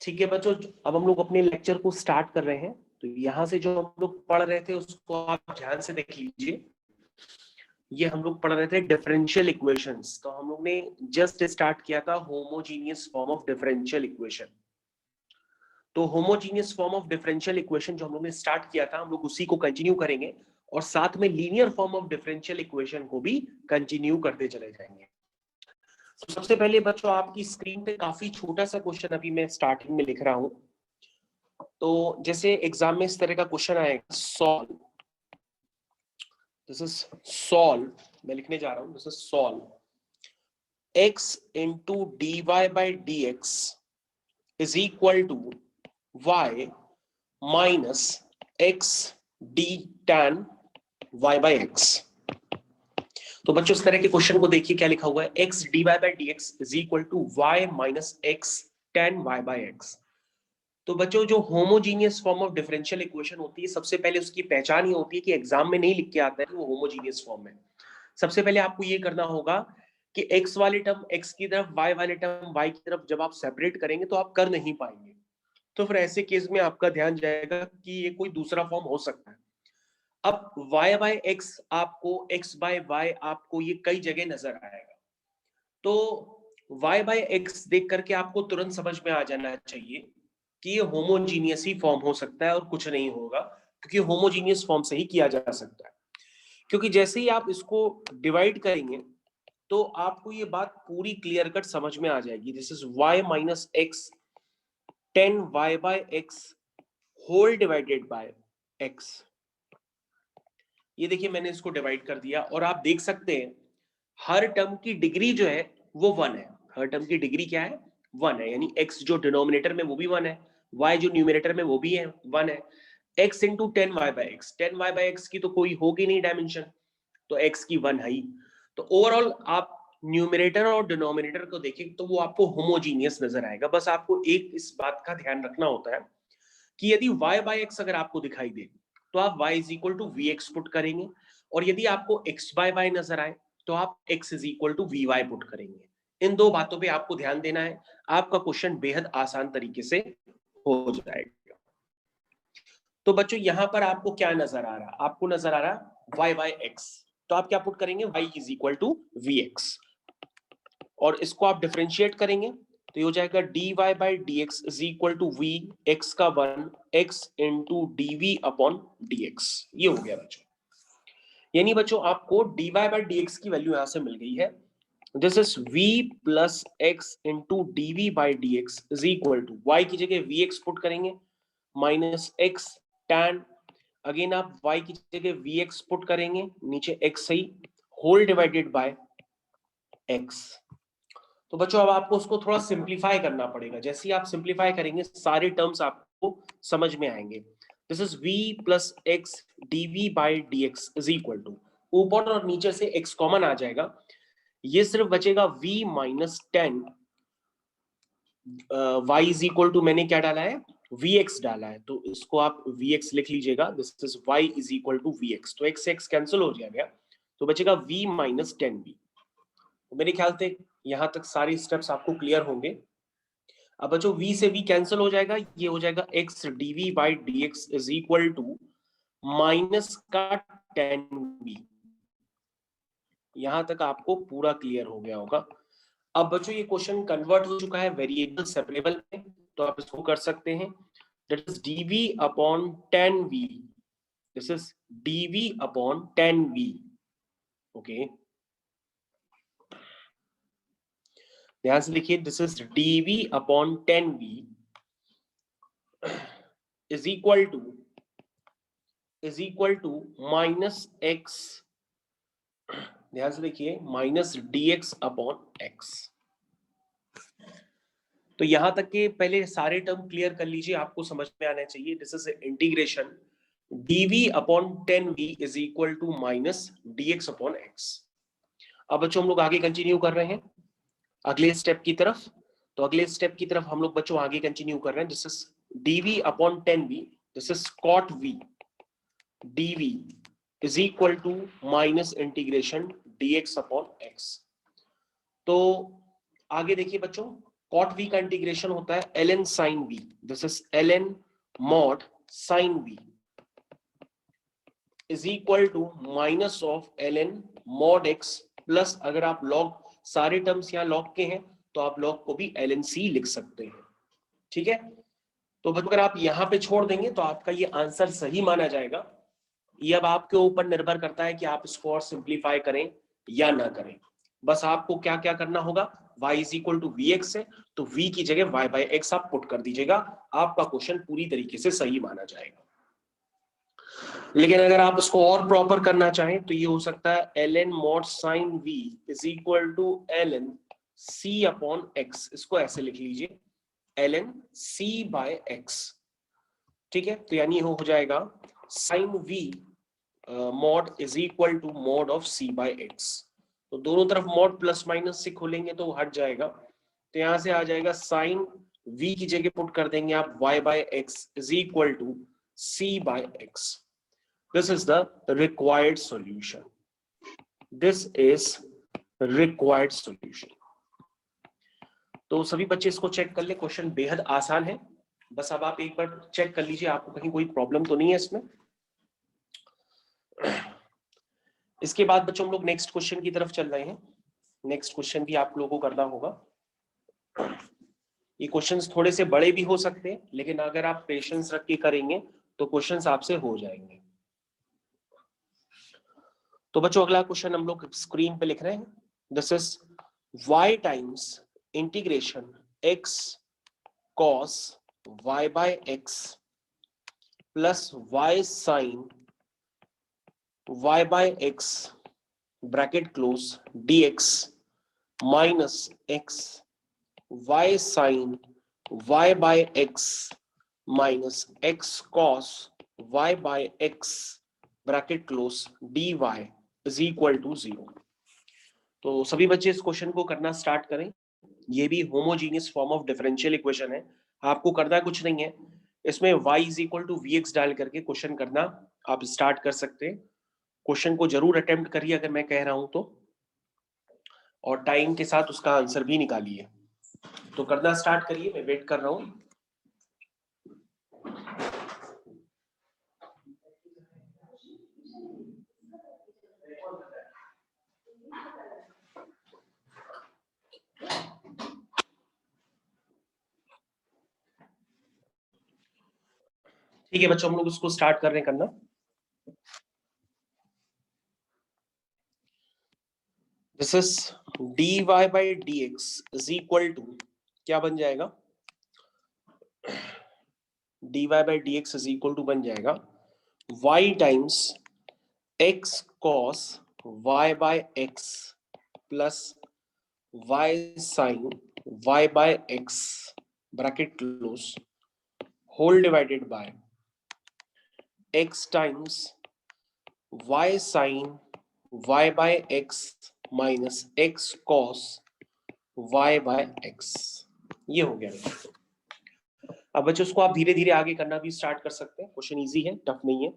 ठीक है बच्चों, अब हम लोग अपने लेक्चर को स्टार्ट कर रहे हैं। तो यहाँ से जो हम लोग पढ़ रहे थे उसको आप ध्यान से देख लीजिए। ये हम लोग पढ़ रहे थे डिफरेंशियल इक्वेशंस। तो हम लोग ने जस्ट स्टार्ट किया था homogeneous form of differential equation. तो homogeneous form of differential equation जो हम लोग ने स्टार्ट किया था, हम लोग उसी को कंटिन्यू करेंगे और साथ में linear form of differential equation को भी कंटिन्यू करते चले जाएंगे। तो सबसे पहले बच्चों आपकी स्क्रीन पे काफी छोटा सा क्वेश्चन अभी मैं स्टार्टिंग में लिख रहा हूं। तो जैसे एग्जाम में इस तरह का क्वेश्चन आएगा, सॉल्व, दिस इज सॉल्व, मैं लिखने जा रहा हूं, this is solve x into dy by dx is equal to y minus x d tan y by x। तो बच्चों इस तरह के क्वेश्चन को देखिए, क्या लिखा हुआ है, x dy by dx is equal to y minus x tan y by x। तो बच्चों जो homogeneous form of differential equation होती है, सबसे पहले उसकी पहचान ये होती है कि एग्जाम में नहीं लिख के आता है कि वो होमोजीनियस फॉर्म है। सबसे पहले आपको ये करना होगा कि x वाले टर्म x की तरफ, y वाले टर्म y की तरफ जब आप सेपरेट करेंगे तो आप कर नहीं पाएंगे। तो फिर ऐसे केस में आपका ध्यान जाएगा कि ये कोई दूसरा फॉर्म हो सकता है। अब y बाय x आपको, x बाय y आपको ये कई जगह नजर आएगा। तो y बाय x देख करके आपको तुरंत समझ में आ जाना चाहिए कि ये होमोजीनियस ही फॉर्म हो सकता है और कुछ नहीं होगा, क्योंकि होमोजीनियस फॉर्म से ही किया जा सकता है। क्योंकि जैसे ही आप इसको डिवाइड करेंगे तो आपको ये बात पूरी क्लियर कट समझ में आ जाएगी। This is y minus x ten y by x whole divided by x। ये देखिए मैंने इसको डिवाइड कर दिया और आप देख सकते हैं हर टर्म की डिग्री जो है वो 1 है। हर टर्म की डिग्री क्या है, 1 है। यानी x जो डिनोमिनेटर में वो भी 1 है, y जो न्यूमरेटर में वो भी है 1 है। x into ten y by x, ten y by x की तो कोई होगी नहीं डायमेंशन, तो x की 1 है ही। तो ओवरऑल आप न्यूमरेटर और डिनोमिनेटर को देखें तो वो आपको होमोजीनियस नजर आएगा। बस आपको एक इस बात का ध्यान रखना होता है कि यदि y बाई एक्स अगर आपको दिखाई दे तो आप y is equal to v x put करेंगे, और यदि आपको x बाय y नजर आए तो आप x is equal to v y put करेंगे। इन दो बातों पे आपको ध्यान देना है, आपका क्वेश्चन बेहद आसान तरीके से हो जाएगा। तो बच्चों यहां पर आपको क्या नजर आ रहा, आपको नजर आ रहा y बाय एक्स, तो आप क्या पुट करेंगे, y is equal to v x, और इसको आप डिफरेंशिएट करेंगे तो ये हो जाएगा dy by dx is equal to v x का 1 x into dv upon dx। ये हो गया बच्चों। यानी बच्चों आपको dy बाई dx की वैल्यू यहां से मिल गई है। This is v plus x into dv by dx is equal to y की जगह vx पुट करेंगे माइनस x tan, अगेन आप y की जगह vx पुट करेंगे, नीचे x सही, होल डिवाइडेड बाय x। तो बच्चों अब आपको उसको थोड़ा सिंप्लीफाई करना पड़ेगा। जैसे ही आप सिंप्लीफाई करेंगे सारे टर्म्स आपको समझ में आएंगे। This is v plus x dv by dx is equal to, ऊपर और नीचे से x कॉमन आ जाएगा, ये सिर्फ बचेगा v minus ten, y is equal to मैंने क्या डाला है, vx डाला है, तो इसको आप vx लिख लीजिएगा। This is y is equal to vx, तो x x कैंसिल हो जाएगा तो बचेगा v माइनस टेन v। तो मेरे ख्याल से यहां तक सारी स्टेप्स आपको क्लियर होंगे। अब बच्चों v से v कैंसिल हो जाएगा, ये हो जाएगा x dv by dx is equal to minus का टेन v। यहां तक आपको पूरा क्लियर हो गया होगा। अब बच्चों ये क्वेश्चन कन्वर्ट हो चुका है वेरिएबल सेपरेबल में, तो आप इसको कर सकते हैं, that is dv upon tan v, this is dv upon tan v। Okay, ध्यान से देखिए, this is dv upon tan v is equal to minus x, ध्यान से देखिए, माइनस dx अपॉन x। तो यहां तक के पहले सारे टर्म क्लियर कर लीजिए, आपको समझ में आना चाहिए। This is integration dv upon tan v is equal to minus dx upon x। अब बच्चों हम लोग आगे कंटिन्यू कर रहे हैं अगले स्टेप की तरफ। तो अगले स्टेप की तरफ हम लोग बच्चों आगे कंटिन्यू कर रहे हैं। This is dv upon tan v, this is cot v dv is equal to minus integration dx upon x। तो आगे देखिए बच्चों, कॉट वी का इंटीग्रेशन होता है ln sin v, this is ln mod sin v is equal to minus of ln mod x plus, अगर आप log सारे टर्म्स यहाँ लॉग के हैं तो आप लॉग को भी ln c लिख सकते हैं। ठीक है, तो अगर आप यहाँ पे छोड़ देंगे तो आपका ये आंसर सही माना जाएगा। ये अब आपके ऊपर निर्भर करता है कि आप इसको और सिंप्लीफाई करें या ना करें। बस आपको क्या क्या करना होगा, y is equal to v x है तो v की जगह y बाई एक्स आप पुट कर दीजिएगा, आपका क्वेश्चन पूरी तरीके से सही माना जाएगा। लेकिन अगर आप इसको और प्रॉपर करना चाहें तो ये हो सकता है ln mod sin v is equal to ln c upon x, इसको ऐसे लिख लीजिए ln c बाय x। ठीक है, तो यानी हो जाएगा sin v mod is equal to mod of c by x। तो दोनों तरफ mod प्लस माइनस से खोलेंगे तो हट जाएगा, तो यहां से आ जाएगा sin v की जगह पुट कर देंगे आप y by x is equal to c by x। This is the required solution. This is required solution. तो सभी बच्चे इसको चेक कर ले, क्वेश्चन बेहद आसान है, बस अब आप एक बार चेक कर लीजिए आपको कहीं कोई प्रॉब्लम तो नहीं है इसमें। इसके बाद बच्चों हम लोग नेक्स्ट क्वेश्चन की तरफ चल रहे हैं। नेक्स्ट क्वेश्चन भी आप लोगों को करना होगा। ये क्वेश्चंस थोड़े से बड़े भी हो सकते हैं, लेकिन अगर आप पेशेंस रख के करेंगे तो क्वेश्चंस आपसे हो जाएंगे। तो बच्चों अगला क्वेश्चन हम लोग स्क्रीन पे लिख रहे हैं, this is y times integration x cos y by x plus y sin y by x bracket close dx minus x y sin y by x minus x cos y by x bracket close dy is equal to 0। तो सभी बच्चे इस question को करना start करें। ये भी homogeneous form of differential equation है, आपको करना कुछ नहीं है, इसमें y is equal to v x डाल करके क्वेश्चन करना आप स्टार्ट कर सकते हैं। क्वेश्चन को जरूर अटेम्प्ट करिए अगर मैं कह रहा हूं तो, और टाइम के साथ उसका आंसर भी निकालिए। तो करना स्टार्ट करिए, मैं वेट कर रहा हूं। ठीक है बच्चों, हम लोग उसको स्टार्ट कर रहे हैं करना। This is dy by dx is equal to क्या बन जाएगा, dy by dx is equal to बन जाएगा y times x cos y by x plus y sin y by x bracket close whole divided by x times y sin y by x minus x cos y by x। ये हो गया। अब बच्चों उसको आप धीरे धीरे आगे करना भी स्टार्ट कर सकते हैं, क्वेश्चन इजी है, टफ नहीं है।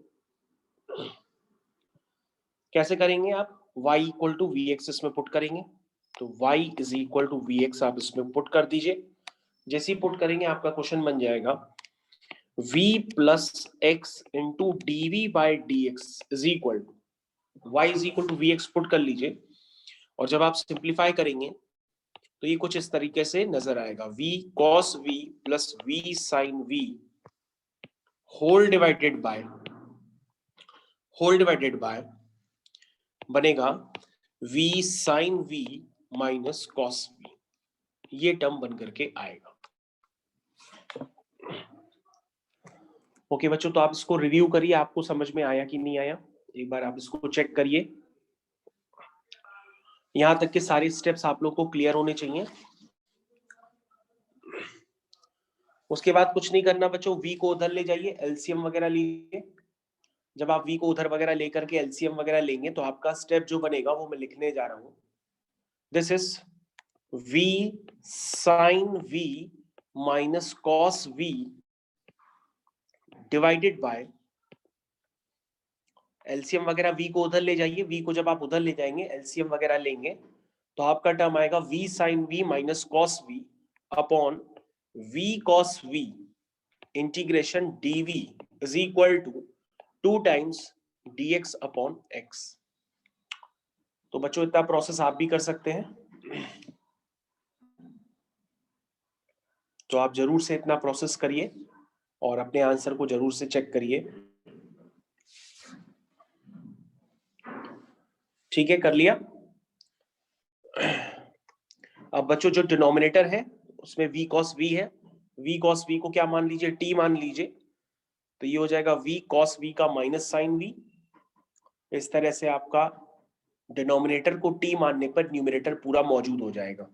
कैसे करेंगे आप, y equal to v x इसमें पुट करेंगे, तो y is equal to v x आप इसमें पुट कर दीजिए। जैसे ही पुट करेंगे आपका क्वेश्चन बन जाएगा v plus x into d v by d x is equal to y is equal to v x put कर लीजिए, और जब आप सिंप्लीफाई करेंगे तो ये कुछ इस तरीके से नजर आएगा, v cos v plus v sin v whole divided by बनेगा v sin v minus cos v, ये टर्म बन करके आएगा। ओके बच्चों, तो आप इसको रिव्यू करिए, आपको समझ में आया कि नहीं आया, एक बार आप इसको चेक करिए। यहां तक के सारे स्टेप्स आप लोग को क्लियर होने चाहिए। उसके बाद कुछ नहीं करना बच्चों, v को उधर ले जाइए, एलसीएम वगैरह लीजिए। जब आप v को उधर वगैरह लेकर के एलसीएम वगैरह लेंगे तो आपका स्टेप जो बनेगा वो मैं लिखने जा रहा हूं, this is v sin v minus cos v divided by LCM वगैरह, v को उधर ले जाइए, v को जब आप उधर ले जाएंगे एलसीएम वगैरह लेंगे तो आपका टर्म आएगा v sin v minus cos v upon v cos v integration dv is equal to 2 times dx upon x। तो बच्चों इतना प्रोसेस आप भी कर सकते हैं, तो आप जरूर से इतना प्रोसेस करिए और अपने आंसर को जरूर से चेक करिए। ठीक है, कर लिया। अब बच्चों जो डिनोमिनेटर है उसमें v cos v है, v cos v को क्या मान लीजिए, t मान लीजिए, तो ये हो जाएगा v cos v का माइनस साइन v। इस तरह से आपका डिनोमिनेटर को t मानने पर न्यूमरेटर पूरा मौजूद हो जाएगा।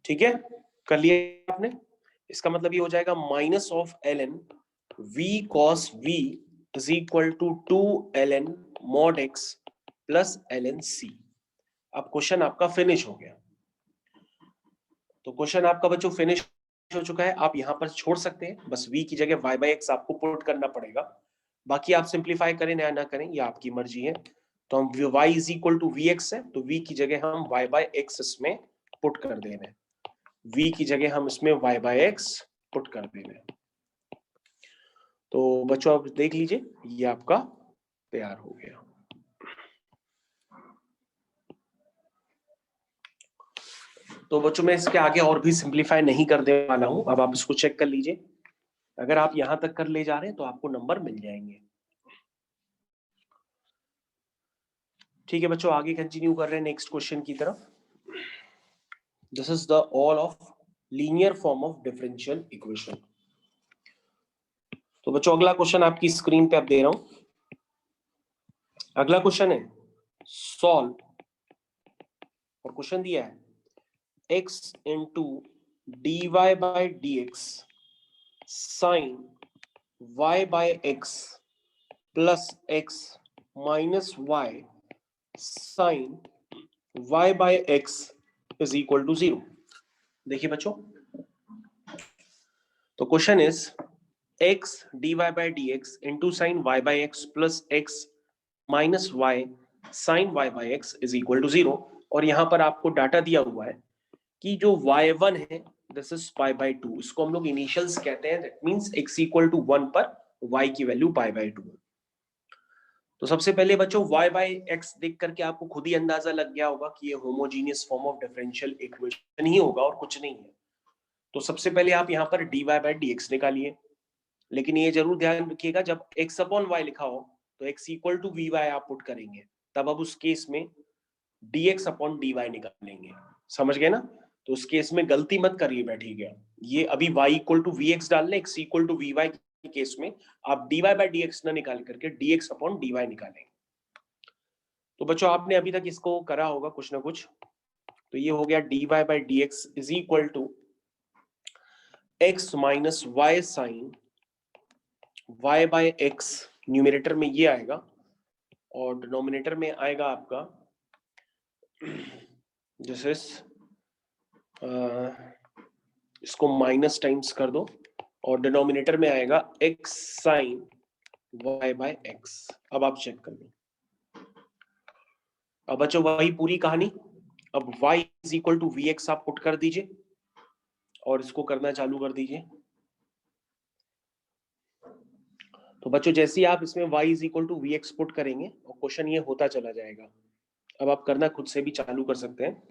ठीक है, कर लिया आपने। इसका मतलब ये हो जाएगा minus of ln v cos v is equal to 2 ln mod x plus ln c। अब क्वेश्चन आपका फिनिश हो गया। तो क्वेश्चन आपका बच्चों फिनिश हो चुका है। आप यहां पर छोड़ सकते हैं, बस v की जगह y बाई एक्स आपको पुट करना पड़ेगा। बाकी आप सिंप्लीफाई करें या ना करें, ये आपकी मर्जी है। तो हम y is equal to v x है, तो v की जगह हम y बाई एक्स इसमें पुट कर दे रहे हैं। v की जगह हम इसमें y बाई एक्स पुट कर दे रहे हैं। तो बच्चों आप देख लीजिए, ये आपका तैयार हो गया। तो बच्चों मैं इसके आगे और भी सिंप्लीफाई नहीं कर दे वाला हूं, अब आप इसको चेक कर लीजिए। अगर आप यहां तक कर ले जा रहे हैं तो आपको नंबर मिल जाएंगे। ठीक है बच्चों, आगे कंटिन्यू कर रहे हैं नेक्स्ट क्वेश्चन की तरफ। This is the all of linear form of differential equation. तो बच्चों अगला क्वेश्चन आपकी स्क्रीन पे अब दे रहा हूं। अगला क्वेश्चन है सॉल्व, और क्वेश्चन दिया है x into d y by d x sine y by x plus x minus y sine y by x is equal to 0। देखिए बच्चों, तो question is x dy by dx into sine y by x plus x minus y sine y by x is equal to 0। और यहां पर आपको data दिया हुआ है कि जो y1 है दिस इज पाई बाई 2, इसको हम लोग इनिशियल्स कहते हैं। That means x equal to 1 पर y की वैल्यू पाई बाई 2। तो सबसे पहले बच्चों y बाई एक्स देख करके आपको खुद ही अंदाजा लग गया होगा कि ये homogeneous form of differential equation ही होगा और कुछ नहीं है। तो सबसे पहले आप यहाँ पर dy बाई dx निकालिए, लेकिन ये जरूर ध्यान रखिएगा जब x अपॉन y लिखा हो तो x equal to v y आप पुट करेंगे, तब अब उस केस में dx अपॉन dy निकालेंगे। समझ गए ना? तो उस केस में गलती मत करिए बैठिएगा। ये अभी y equal to v x डाल लें, x equal to v y के केस में आप dy बाई dx ना निकाल करके dx अपॉन dy निकालेंगे। तो बच्चों आपने अभी तक इसको करा होगा कुछ ना कुछ। तो ये हो गया dy by dx is equal to x minus y sine y by x, numerator में ये आएगा और डिनोमिनेटर में आएगा आपका दिस इज इसको माइनस टाइम्स कर दो और डिनोमिनेटर में आएगा x sine y by x. अब आप चेक कर लो। अब बच्चों वही पूरी कहानी, अब y is equal to v x आप पुट कर दीजिए और इसको करना चालू कर दीजिए। तो बच्चों जैसे ही आप इसमें y is equal to v x put करेंगे और क्वेश्चन ये होता चला जाएगा। अब आप करना खुद से भी चालू कर सकते हैं।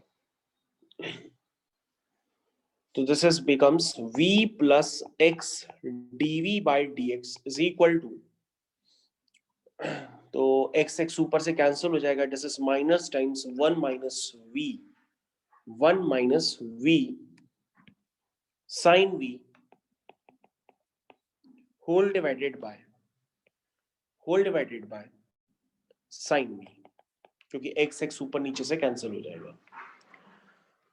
तो this is becomes v plus x dv by dx is equal to, तो x x ऊपर से कैंसिल हो जाएगा, this is minus times 1 minus v sine v whole divided by sine v, क्योंकि x x ऊपर नीचे से कैंसिल हो जाएगा।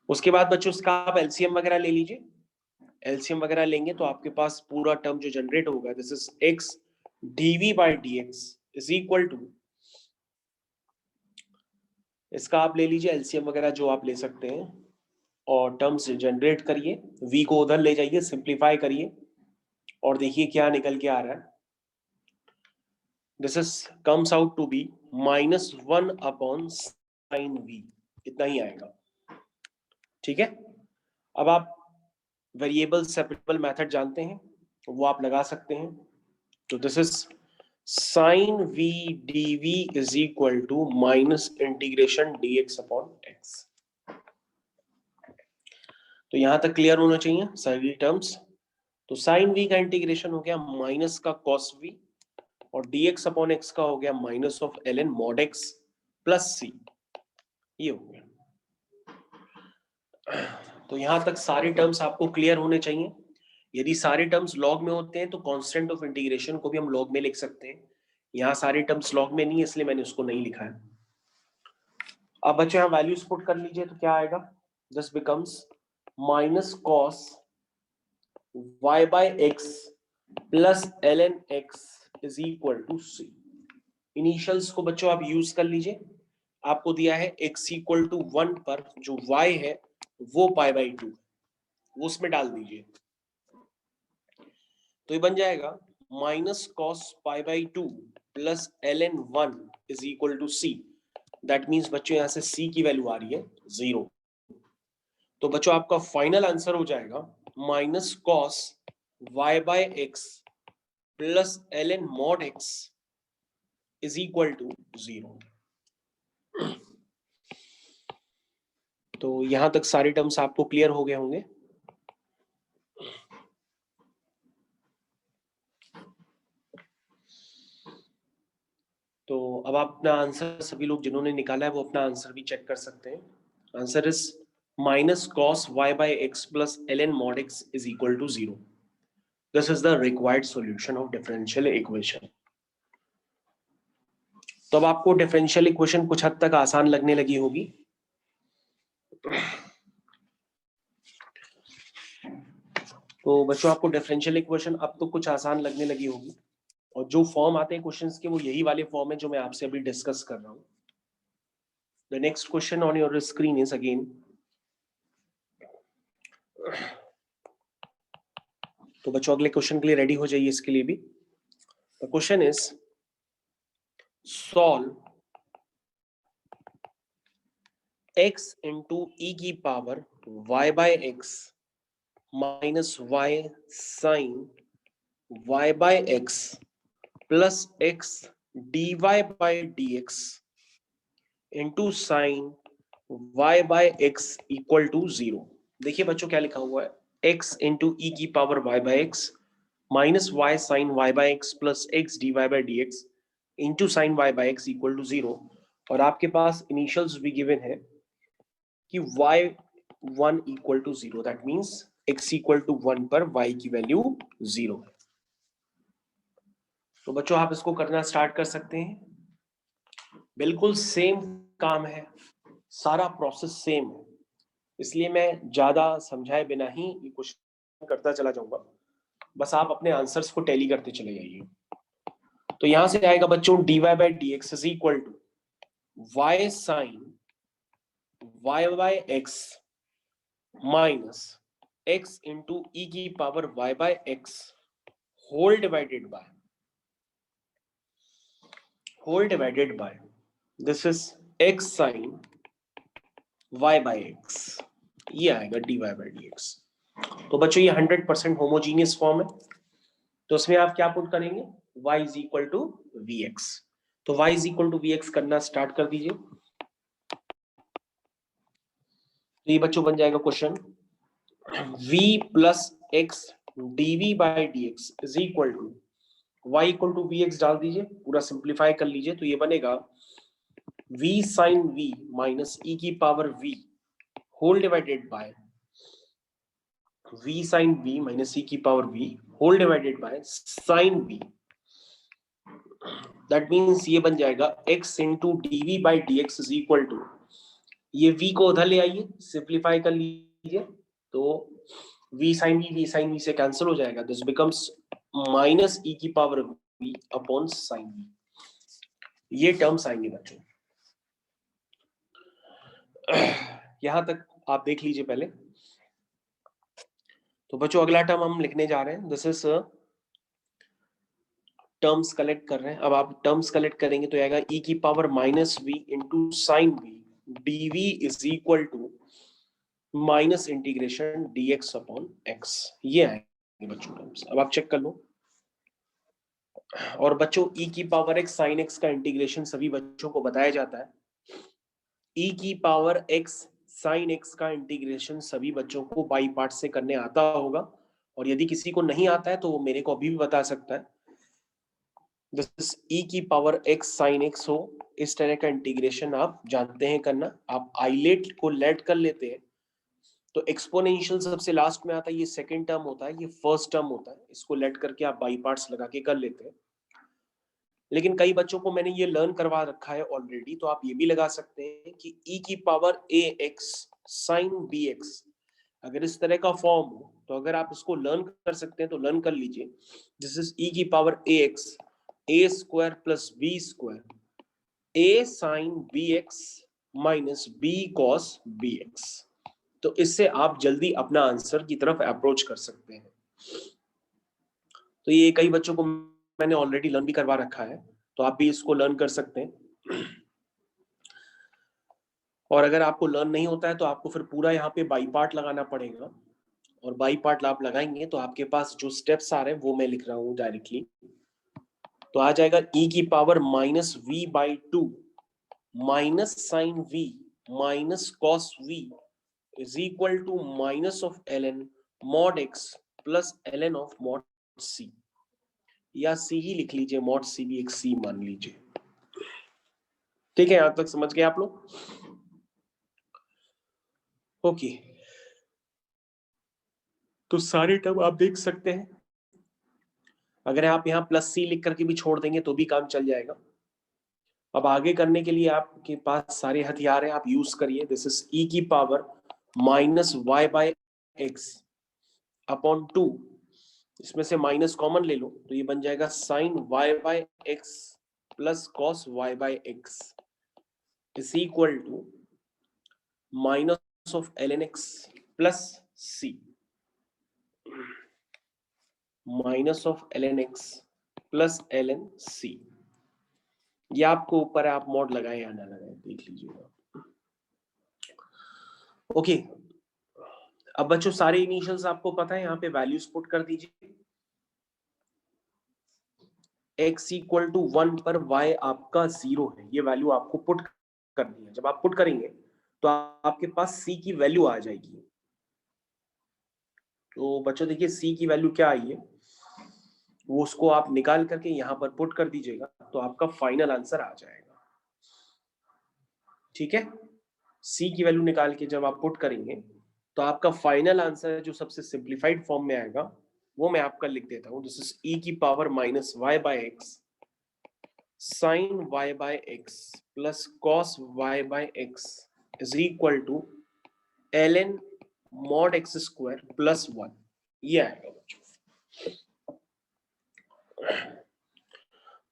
उसके बाद बच्चों इसका आप एलसीएम वगैरह ले लीजिए। एलसीएम वगैरह लेंगे तो आपके पास पूरा टर्म जो जनरेट होगा this is x dv by dx is equal to, इसका आप ले लीजिए एलसीएम वगैरह जो आप ले सकते हैं और टर्म्स जनरेट करिए, v को उधर ले जाइए, सिंप्लीफाई करिए और देखिए क्या निकल के आ रहा है। This is comes out to be minus 1 upon sine v, इतना ही आएगा। ठीक है, अब आप वेरिएबल सेपरेबल मेथड जानते हैं, वो आप लगा सकते हैं। तो this is sine v d v is equal to minus integration d x upon x. तो यहां तक क्लियर होना चाहिए सारी टर्म्स। तो साइन वी का इंटीग्रेशन हो गया माइनस का कॉस वी, और dx अपॉन एक्स का हो गया minus of ln mod x plus C, ये हो गया। तो यहां तक सारे टर्म्स आपको क्लियर होने चाहिए। यदि सारे टर्म्स लॉग में होते हैं तो कांस्टेंट ऑफ इंटीग्रेशन को भी हम लॉग में लिख सकते हैं। यहाँ सारे टर्म्स लॉग में नहीं है, इसलिए मैंने उसको नहीं लिखा है। अब बच्चे यहाँ वैल्यूज पुट कर लीजिए, तो क्या आएगा, this becomes minus cos y by x plus ln x is equal to c. Initials को बच्चों आप यूज कर लीजिए। आपको दिया है x इक्वल टू 1 पर जो y है वो पाई बाई 2, वो उसमें डाल दीजिए। तो ये बन जाएगा minus cos pi by 2 plus ln 1 is equal to c. That means बच्चों यहां से c की वैल्यू आ रही है 0। तो बच्चों आपका फाइनल आंसर हो जाएगा minus cos y by x plus ln mod x is equal to 0। तो यहां तक सारे टर्म्स आपको क्लियर हो गए होंगे। तो अब आप अपना आंसर, सभी लोग जिन्होंने निकाला है वो अपना आंसर भी चेक कर सकते हैं। Answer is minus cos y by x plus ln mod x is equal to 0। This is the required solution of differential equation. तो अब आपको डिफरेंशियल इक्वेशन कुछ हद तक आसान लगने लगी होगी। तो बच्चों आपको डिफरेंशियल इक्वेशन अब तो कुछ आसान लगने लगी होगी, और जो फॉर्म आते हैं क्वेश्चंस के वो यही वाले फॉर्म है जो मैं आपसे अभी डिस्कस कर रहा हूं। The next question on your screen is again, तो बच्चों अगले क्वेश्चन के लिए रेडी हो जाइए इसके लिए भी। The question is solve x into e की power y by x minus y sine y by x plus x d y by d x into sine y by x equal to 0। देखिए बच्चों क्या लिखा हुआ है, x into e की power y by x minus y sine y by x plus x d y by d x into sine y by x equal to 0। और आपके पास initials भी गिवन है कि y1 equal to 0, that means x equal to 1 पर y की value 0 है। तो बच्चों आप इसको करना स्टार्ट कर सकते हैं। बिल्कुल सेम काम है, सारा प्रोसेस सेम है, इसलिए मैं ज्यादा समझाए बिना ही ये क्वेश्चन करता चला जाऊंगा। बस आप अपने आंसर्स को टैली करते चले जाइए। तो यहां से आएगा बच्चों dy by d x is equal to y sine y by x minus x into e की power y by x whole divided by this is x sine y by x, ये आएगा dy बाय डी एक्स। तो बच्चों ये 100% homogeneous form है, तो उसमें आप क्या पुट करेंगे, y is equal to v x. तो y is equal to v x करना स्टार्ट कर दीजिए। तो ये बच्चों बन जाएगा question v plus x dv by d x is equal to y equal to v x डाल दीजिए, पूरा सिंप्लीफाई कर लीजिए। तो ये बनेगा v sine v minus e की power v whole divided by v sine v minus e की power v whole divided by sine v। That means ये बन जाएगा x into d v by d x is equal to, ये v को उधर ले आइए, सिंप्लीफाई कर लीजिए। तो v साइन v से कैंसिल हो जाएगा, दिस बिकम्स माइनस ई की power v upon sine v। ये टर्म्स आएंगे बच्चों। यहां तक आप देख लीजिए पहले। तो बच्चों अगला टर्म हम लिखने जा रहे हैं, दिस इज टर्म्स कलेक्ट कर रहे हैं। अब आप टर्म्स कलेक्ट करेंगे तो आएगा e की power minus v into sine v dv is equal to minus integration dx upon x, ये आएंगे बच्चों टर्म्स। अब आप चेक कर लो। और बच्चों e की पावर x sin x का इंटीग्रेशन सभी बच्चों को बताया जाता है। e की पावर x sin x का इंटीग्रेशन सभी बच्चों को बाई पार्ट से करने आता होगा, और यदि किसी को नहीं आता है तो वो मेरे को अभी भी बता सकता है। दिस e की पावर x sin x हो, इस तरह का इंटीग्रेशन आप जानते हैं करना। आप आइलेट को लेट कर लेते हैं तो एक्सपोनेंशियल सबसे लास्ट में आता है, ये सेकंड टर्म होता है, ये फर्स्ट टर्म होता है। इसको लेट करके आप बाई पार्ट्स लगा के कर लेते हैं। लेकिन कई बच्चों को मैंने ये लर्न करवा रखा है ऑलरेडी, तो आप ये भी लगा सकते हैं कि e की पावर ax sin bx, अगर इस तरह का फॉर्म हो तो अगर आप इसको लर्न कर सकते हैं तो लर्न कर लीजिए। दिस इज e की power ax a square plus b square a sin bx minus b cos bx। तो इससे आप जल्दी अपना आंसर की तरफ अप्रोच कर सकते हैं। तो ये कई बच्चों को मैंने ऑलरेडी लर्न भी करवा रखा है, तो आप भी इसको लर्न कर सकते हैं। और अगर आपको लर्न नहीं होता है तो आपको फिर पूरा यहाँ पे बाई पार्ट लगाना पड़ेगा, और बाई पार्ट आप लगाएंगे तो आपके पास जो स्टेप्स आ रहे हैं वो मैं लिख रहा हूँ डायरेक्टली। तो आ जाएगा e की power minus v by two minus sine v minus cos v is equal to minus of ln mod x plus ln of mod c, या c ही लिख लीजिए, mod c भी एक c मान लीजिए। ठीक है, यहां तक समझ गए आप लोग? ओके, तो सारे टर्म आप देख सकते हैं। अगर आप यहाँ प्लस c लिख करके भी छोड़ देंगे तो भी काम चल जाएगा। अब आगे करने के लिए आपके पास सारे हथियार हैं, आप यूज करिए। दिस इज e की power minus y by x upon two, इसमें से माइनस कॉमन ले लो तो ये बन जाएगा sine y by x plus cos y by x is equal to minus of l n x plus c, minus of l n x plus l n c. ये आपको ऊपर है, आप मॉड लगाए या ना लगाए देख लीजिएगा। ओके, अब बच्चों सारे इनिशियल्स आपको पता है, यहाँ पे वैल्यूज पुट कर दीजिए। x इक्वल टू 1 पर y आपका 0 है, ये वैल्यू आपको पुट करनी है। जब आप पुट करेंगे तो आपके पास c की वैल्यू आ जाएगी। तो बच्चों देखिए c की वैल्यू क्या आई है, वो उसको आप निकाल करके यहाँ पर पुट कर दीजिएगा तो आपका फाइनल आंसर आ जाएगा। ठीक है, c की वैल्यू निकाल के जब आप पुट करेंगे तो आपका फाइनल आंसर जो सबसे सिंप्लीफाइड फॉर्म में आएगा वो मैं आपका लिख देता हूँ। दिस इज e की power minus y by x sine y by x plus cos y by x is equal to ln mod x square plus 1, ये आएगा बच्चों।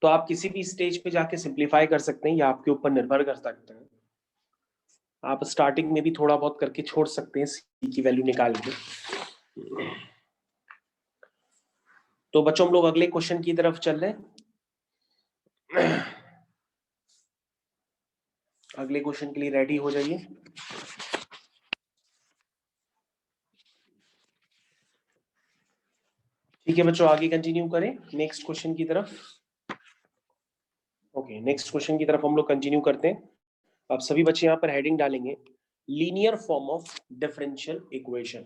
तो आप किसी भी स्टेज पे जाके सिंप्लीफाई कर सकते हैं, या आपके ऊपर निर्भर कर सकते हैं। आप स्टार्टिंग में भी थोड़ा बहुत करके छोड़ सकते हैं सी की वैल्यू निकाल के। तो बच्चों हम लोग अगले क्वेश्चन की तरफ चल रहे हैं। अगले क्वेश्चन के लिए रेडी हो जाइए। ठीक है बच्चों, आगे कंटिन्यू करें नेक्स्ट क्वेश्चन की तरफ। ओके, नेक्स्ट क्वेश्चन की तरफ हम लोग कंटिन्यू करते हैं। अब सभी बच्चे यहाँ पर हेडिंग डालेंगे linear form of differential equation.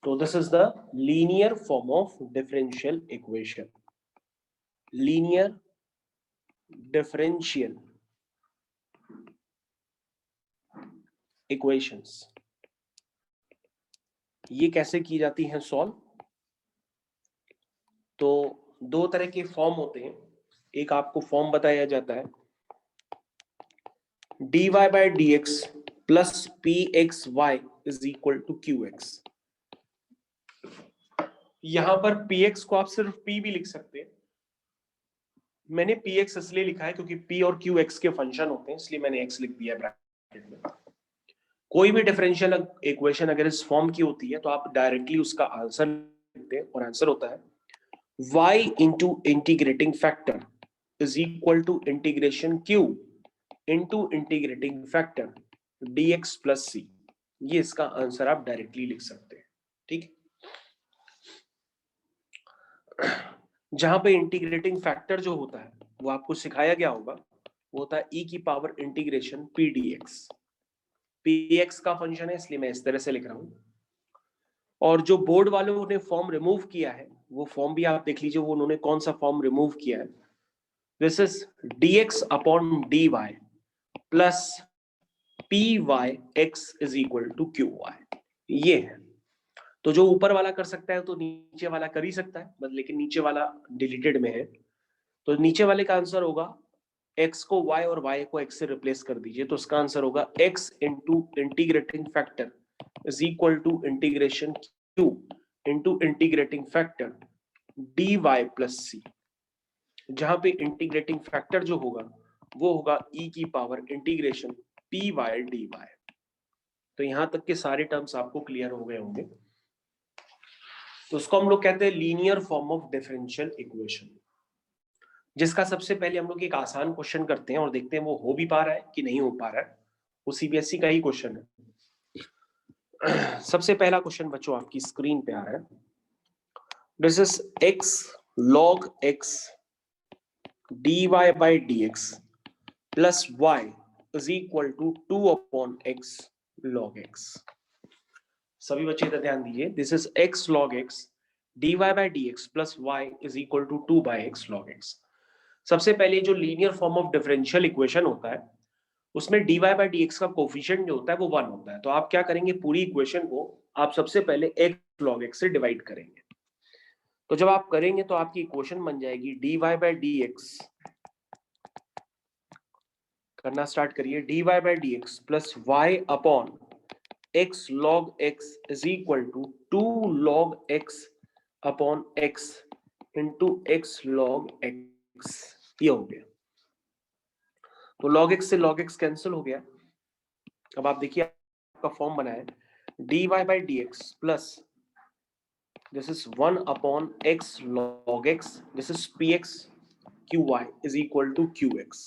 तो this is the linear form of differential equation, linear differential equations. ये कैसे की जाती हैं सॉल्व? तो दो तरह के फॉर्म होते हैं। एक आपको फॉर्म बताया जाता है dy by dx plus pxy is equal to qx। यहां पर px को आप सिर्फ p भी लिख सकते हैं। मैंने px इसलिए लिखा है क्योंकि p और qx के फंक्शन होते हैं, इसलिए मैंने x लिख दिया ब्रैकेट में। कोई भी डिफरेंशियल इक्वेशन अगर इस फॉर्म की होती है तो आप डायरेक्टली उसका आंसर लिखते हैं, और आंसर होता है y into integrating factor is equal to integration q into integrating factor dx plus c। ये इसका आंसर आप डायरेक्टली लिख सकते हैं। ठीक, जहां पे इंटीग्रेटिंग फैक्टर जो होता है वो आपको सिखाया गया होगा, वो होता है e की power integration p d x. px का फंक्शन है इसलिए मैं इस तरह से लिख रहा हूं। और जो बोर्ड वालों ने फॉर्म रिमूव किया है वो फॉर्म भी आप देख लीजिए, वो उन्होंने कौन सा फॉर्म रिमूव किया है। This is dx upon dy plus p y x is equal to q y, ये है। तो जो ऊपर वाला कर सकता है तो नीचे वाला कर ही सकता है, बस लेकिन नीचे वाला डिलीटेड में है। तो नीचे वाले का आंसर होगा x को y और y को x से रिप्लेस कर दीजिए, तो उसका आंसर होगा x into integrating factor is equal to integration q into integrating factor dy plus c, जहां पे इंटीग्रेटिंग फैक्टर जो होगा वो होगा e की power integration p y d y. तो यहां तक के सारे टर्म्स आपको क्लियर हो गए होंगे। तो उसको हम लोग कहते हैं linear form of differential equation, जिसका सबसे पहले हम लोग एक आसान क्वेश्चन करते हैं और देखते हैं वो हो भी पा रहा है कि नहीं हो पा रहा है। वो सीबीएसई का ही क्वेश्चन है। सबसे पहला क्वेश्चन बच्चों आपकी स्क्रीन पे आ रहा है। This is x log x dy by dx plus y is equal to 2 upon x log x। सभी बच्चे इधर ध्यान दीजिए। This is x log x dy by dx plus y is equal to 2 by x log x। सबसे पहले जो linear form of differential equation होता है उसमें dy by dx का कोफिशिएंट जो होता है वो 1 होता है। तो आप क्या करेंगे, पूरी इक्वेशन को आप सबसे पहले x log x से डिवाइड करेंगे। तो जब आप करेंगे तो आपकी इक्वेशन बन जाएगी dy by dx, करना स्टार्ट करिए, dy by dx plus y upon x log x is equal to 2 log x upon x into x log x। ये हो गया। तो log x से log x कैंसिल हो गया। अब आप देखिए आपका फॉर्म बना है dy by dx plus this is 1 upon x log x, this is px qy is equal to qx।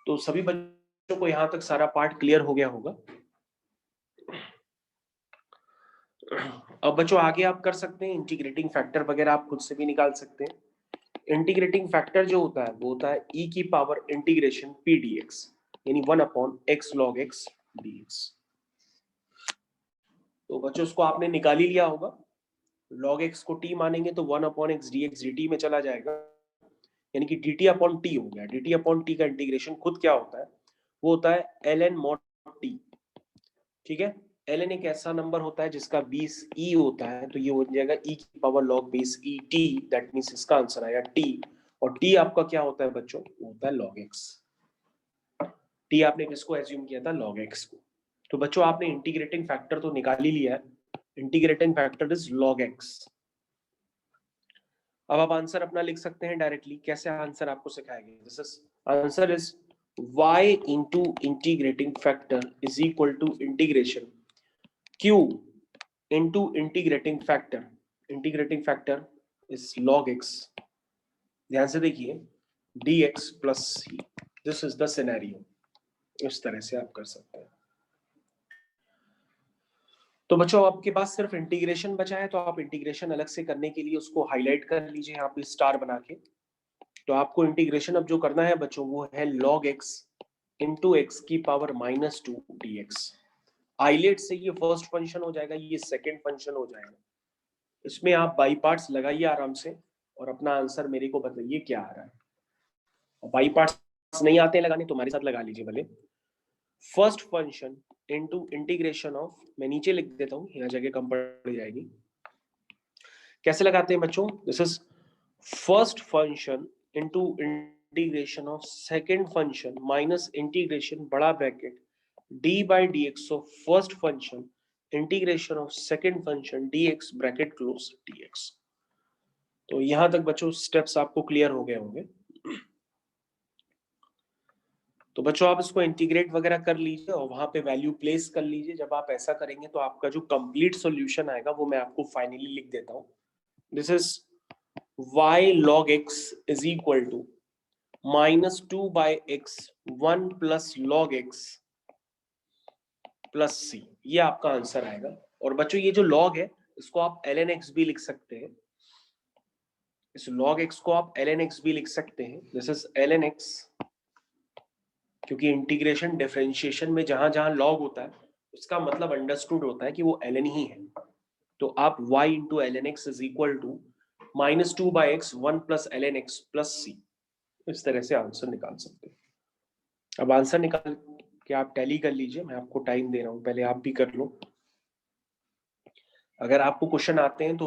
तो सभी बच्चों को यहां तक सारा पार्ट क्लियर हो गया होगा। अब बच्चों आगे आप कर सकते हैं, इंटीग्रेटिंग फैक्टर वगैरह आप खुद से भी निकाल सकते हैं। इंटीग्रेटिंग फैक्टर जो होता है वो होता है e की पावर इंटीग्रेशन p dx, यानी 1 upon x log x dx। तो बच्चों उसको आपने निकाल ही लिया होगा। log x को t मानेंगे तो 1 अपॉन x dx dt में चला जाएगा, यानी कि dt अपॉन t हो गया। dt अपॉन t का इंटीग्रेशन खुद क्या होता है, वो होता है ln mod t। ठीक है, ln एक ऐसा नंबर होता है जिसका बेस e होता है, तो ये हो जाएगा e की power log base e t, that means इसका आंसर आया t। और t आपका क्या होता है बच्चों, वो होता है log x। t आपने किसको एज्यूम किया था, log x को। तो बच्चों आपने इंटीग्रेटिंग फैक्टर तो निकाल ही लिया है, integrating factor is log x। अब आप आंसर अपना लिख सकते हैं डायरेक्टली। कैसे आंसर आपको सिखाएंगे, this is answer is y into integrating factor is equal to integration q into integrating factor, integrating factor is log x, ध्यान से देखिए, dx plus c, this is the scenario। इस तरह से आप कर सकते हैं। तो बच्चों आपके पास सिर्फ इंटीग्रेशन बचा है, तो आप इंटीग्रेशन अलग से करने के लिए उसको हाईलाइट कर लीजिए यहाँ पे स्टार बना के। तो आपको इंटीग्रेशन अब जो करना है बच्चों वो है log x इंटू एक्स की पावर -2 dx। आइलेट से ये फर्स्ट फंक्शन हो जाएगा, ये सेकंड फंक्शन हो जाएगा। इसमें आप बाई पार्ट्स लगाइए आराम से और अपना आंसर मेरे को बताइए क्या आ रहा है। और बाई पार्ट्स नहीं आते हैं लगाने तो हमारे साथ लगा लीजिए भले। First function into integration of, मैं नीचे लिख देता हूँ, यहाँ जगह कम पड़ जाएगी। कैसे लगाते हैं बच्चों, this is first function into integration of second function minus integration बड़ा bracket d by dx of first function integration of second function dx bracket close dx। तो यहां तक बच्चों स्टेप्स आपको क्लियर हो गए होंगे। तो बच्चों आप इसको इंटीग्रेट वगैरह कर लीजिए और वहां पे वैल्यू प्लेस कर लीजिए। जब आप ऐसा करेंगे तो आपका जो कंप्लीट सॉल्यूशन आएगा वो मैं आपको फाइनली लिख देता हूं। This is y log x is equal to -2 by x 1 plus log x plus C, ये आपका आंसर आएगा। और बच्चों ये जो लॉग है इसको आप ln x भी लिख सकते हैं, इस log x को आप ln x भी लिख सकते हैं, दिस इज ln x, क्योंकि इंटीग्रेशन डिफरेंशिएशन में जहां जहां log होता है उसका मतलब अंडरस्टूड होता है कि वो ln ही है। तो आप y into l n x is equal to -2/x 1 plus l n x plus c, इस तरह से आंसर निकाल सकते हैं। अब आंसर निकाल के आप टैली कर लीजिए, मैं आपको टाइम दे रहा हूं, पहले आप भी कर लो। अगर आपको क्वेश्चन आते हैं तो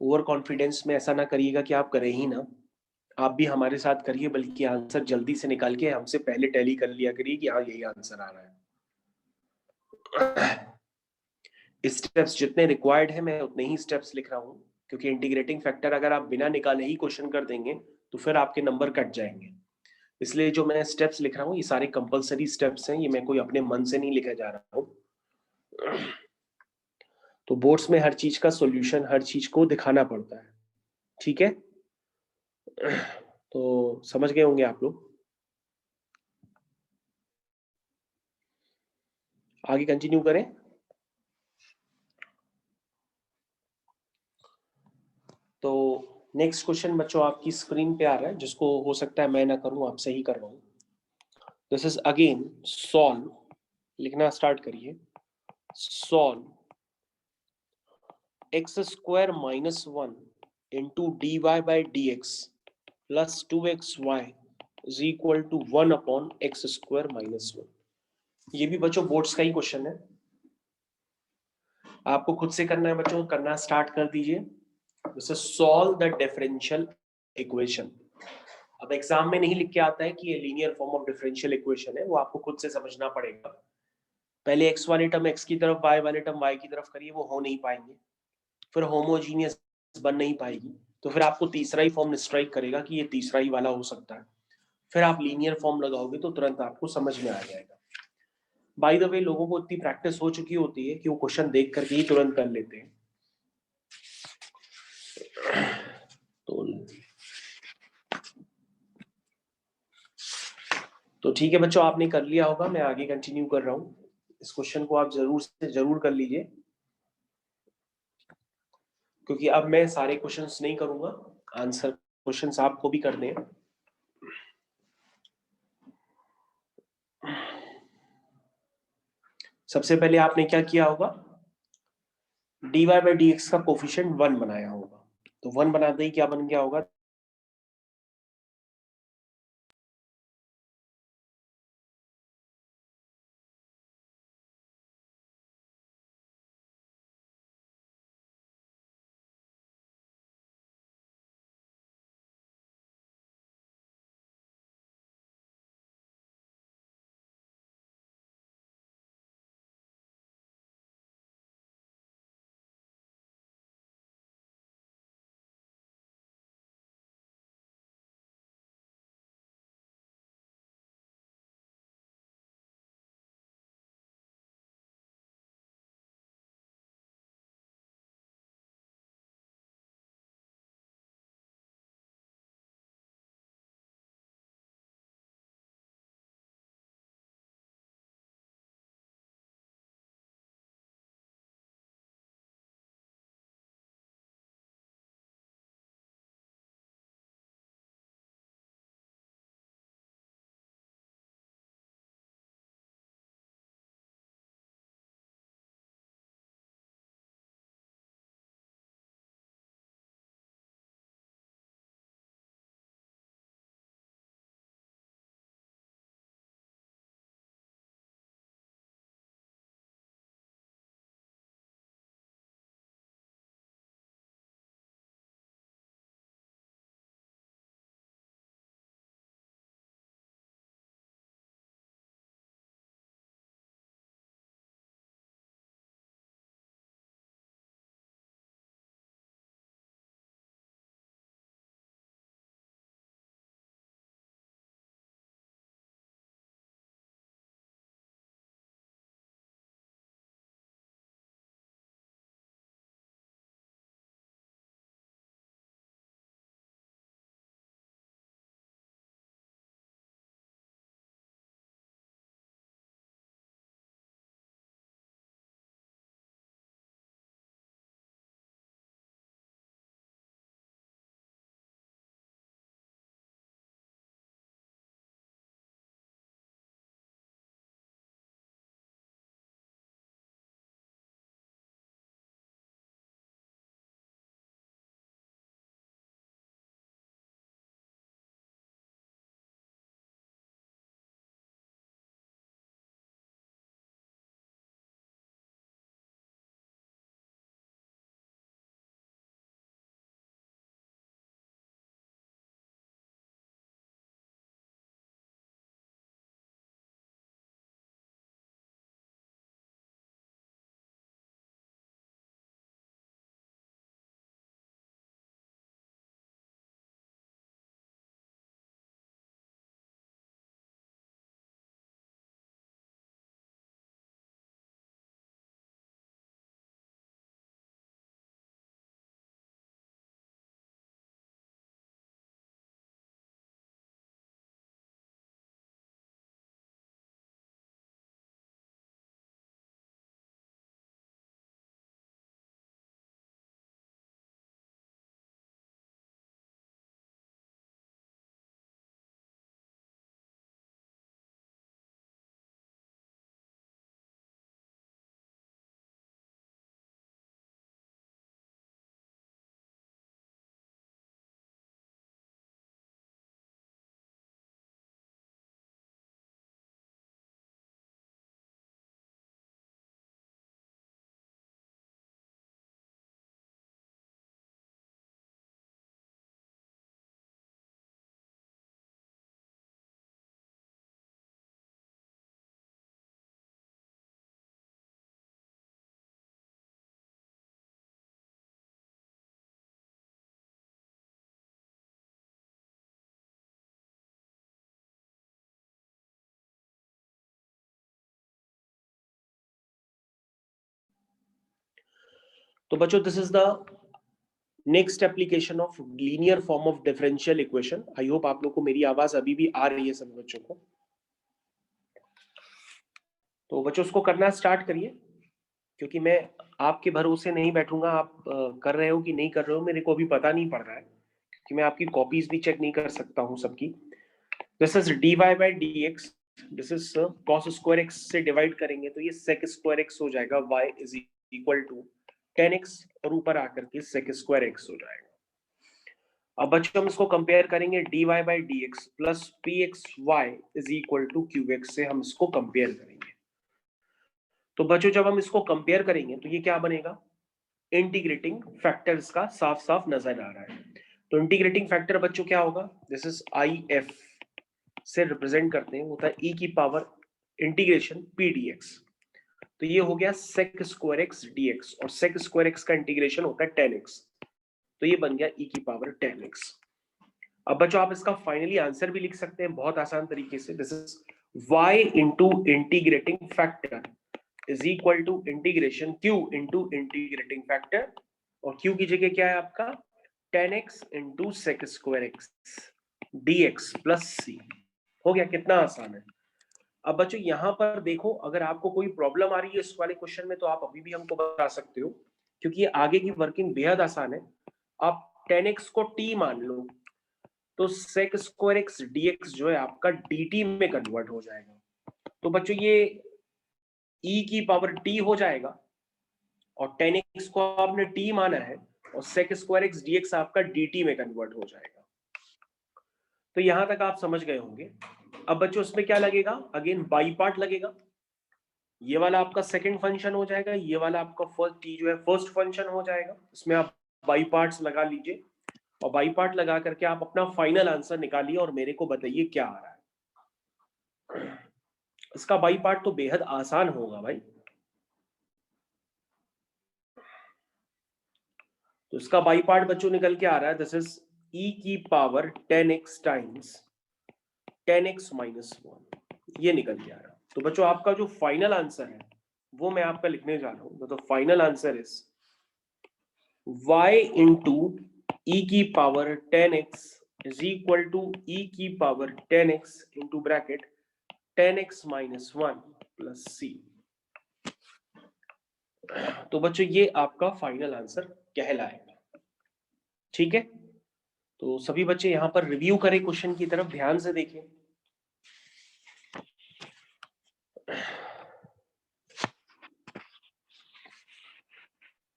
ओवर कॉन्फिडेंस में ऐसा ना करिएगा कि आप करें ही ना, आप भी हमारे साथ करिए, बल्कि आंसर जल्दी से निकाल के हमसे पहले टैली कर लिया करिए कि हाँ यही आंसर आ रहा है। स्टेप्स जितने रिक्वायर्ड है मैं उतने ही स्टेप्स लिख रहा हूँ, क्योंकि इंटीग्रेटिंग फैक्टर अगर आप बिना निकाले ही क्वेश्चन कर देंगे तो फिर आपके नंबर कट जाएंगे। इसलिए जो मैं स्टेप्स लिख रहा हूँ ये सारे कंपलसरी स्टेप्स हैं, ये मैं कोई अपने मन से नहीं लिखे जा रहा हूँ। तो बोर्ड्स में हर चीज का सॉल्यूशन, हर चीज को दिखाना पड़ता है, ठीक है। तो समझ गए होंगे आप लोग, आगे कंटिन्यू करें। तो नेक्स्ट क्वेश्चन बच्चों आपकी स्क्रीन पे आ रहा है, जिसको हो सकता है मैं ना करूं, आप सही कर रहा हूं। दिस इज अगेन सॉल्व, लिखना स्टार्ट करिए। Solve x square minus 1 into d y by d x plus 2xy is equal to 1 upon x square minus 1। ये भी बच्चों बोर्ड्स का ही क्वेश्चन है, आपको खुद से करना है बच्चों, करना स्टार्ट कर दीजिए। This is solve the differential equation. अब एग्जाम में नहीं लिख के आता है कि ये linear form of differential equation है, वो आपको खुद से समझना पड़ेगा। पहले x वाले टर्म x की तरफ, y वाले टर्म y की तरफ करिए, वो हो नहीं पाएंगे, फिर होमोजीनियस बन नहीं पाएगी, तो फिर आपको तीसरा ही फॉर्म स्ट्राइक करेगा कि ये तीसरा ही वाला हो सकता है, फिर आप लीनियर फॉर्म लगाओगे तो तुरंत आपको समझ में आ जाएगा। बाय द वे लोगों को इतनी प्रैक्टिस हो चुकी होती है कि वो क्वेश्चन देख करके ही तुरंत कर लेते हैं। तो ठीक है बच्चों, आपने कर लिया होगा, मैं आगे कंटिन्यू कर रहा हूँ। इस क्वेश्चन को आप जरूर से जरूर कर लीजिए, क्योंकि अब मैं सारे क्वेश्चंस नहीं करूंगा, आंसर क्वेश्चंस आपको भी करने हैं। सबसे पहले आपने क्या किया होगा, dy बाई डी एक्स का कोफिशिएंट 1 बनाया होगा, तो 1 बनाते ही क्या बन गया होगा, तो बच्चों this is the next application of linear form of differential equation. I hope आप लोग को मेरी आवाज अभी भी आ रही है सभी बच्चों को। तो बच्चों उसको करना स्टार्ट करिए, क्योंकि मैं आपके भरोसे नहीं बैठूंगा। आप कर रहे हो कि नहीं कर रहे हो मेरे को अभी पता नहीं पड़ रहा है, कि मैं आपकी कॉपीज भी चेक नहीं कर सकता हूँ सबकी। This is dy by d x, this is cos square x से डिवाइड करेंगे तो ये sec स्क्वायर एक्स हो जाएगा, y is equal to 10x और ऊपर आकर के sec स्क्वायर एक्स हो जाएगा। अब बच्चों हम इसको कंपेयर करेंगे dy by d x plus p x y is equal to q x से हम इसको कंपेयर करेंगे। तो बच्चों जब हम इसको कंपेयर करेंगे तो ये क्या बनेगा, इंटीग्रेटिंग फैक्टर्स का साफ साफ नजर आ रहा है। तो इंटीग्रेटिंग फैक्टर बच्चों क्या होगा, दिस इज आई एफ से रिप्रेजेंट करते हैं, होता है ई की power integration p d x. तो ये हो गया sec square x d x, और सेक स्क्वायर एक्स का इंटीग्रेशन होता है 10x, तो ये बन गया ई की पावर 10x। अब बच्चों आप इसका फाइनली आंसर भी लिख सकते हैं बहुत आसान तरीके से, this is y into integrating factor is equal to integration q into integrating factor, और q की जगह क्या है आपका 10x into sec square x dx plus c। हो गया, कितना आसान है। अब बच्चों यहां पर देखो, अगर आपको कोई प्रॉब्लम आ रही है इस वाले क्वेश्चन में तो आप अभी भी हमको बता सकते हो, क्योंकि ये आगे की वर्किंग बेहद आसान है। आप 10x को t मान लो तो sec स्क्वायर एक्स dx जो है आपका dt में कन्वर्ट हो जाएगा। तो बच्चों ये e की पावर t हो जाएगा, और 10x को आपने t माना है, और sec स्क्वायर एक्स dx आपका dt में कन्वर्ट हो जाएगा। तो यहां तक आप समझ गए होंगे। अब बच्चों उसमें क्या लगेगा, अगेन बाई पार्ट लगेगा। ये वाला आपका सेकंड फंक्शन हो जाएगा, ये वाला आपका फर्स्ट टी जो है फर्स्ट फंक्शन हो जाएगा। इसमें आप बाई पार्ट्स लगा लीजिए, और बाई पार्ट लगा करके आप अपना फाइनल आंसर निकालिए और मेरे को बताइए क्या आ रहा है। इसका बाई पार्ट तो बेहद आसान होगा भाई। तो इसका बाई पार्ट बच्चों निकल के आ रहा है, दिस इज e की power 10x times 10x minus 1, ये निकल के आ रहा है। तो बच्चों आपका जो फाइनल आंसर है वो मैं आपका लिखने जा रहा हूं। तो final answer is y into e की power 10x is equal to e की power 10x into bracket 10x minus 1 plus c। तो बच्चों ये आपका फाइनल आंसर कहलाएगा। ठीक है, तो सभी बच्चे यहां पर रिव्यू करें, क्वेश्चन की तरफ ध्यान से देखें।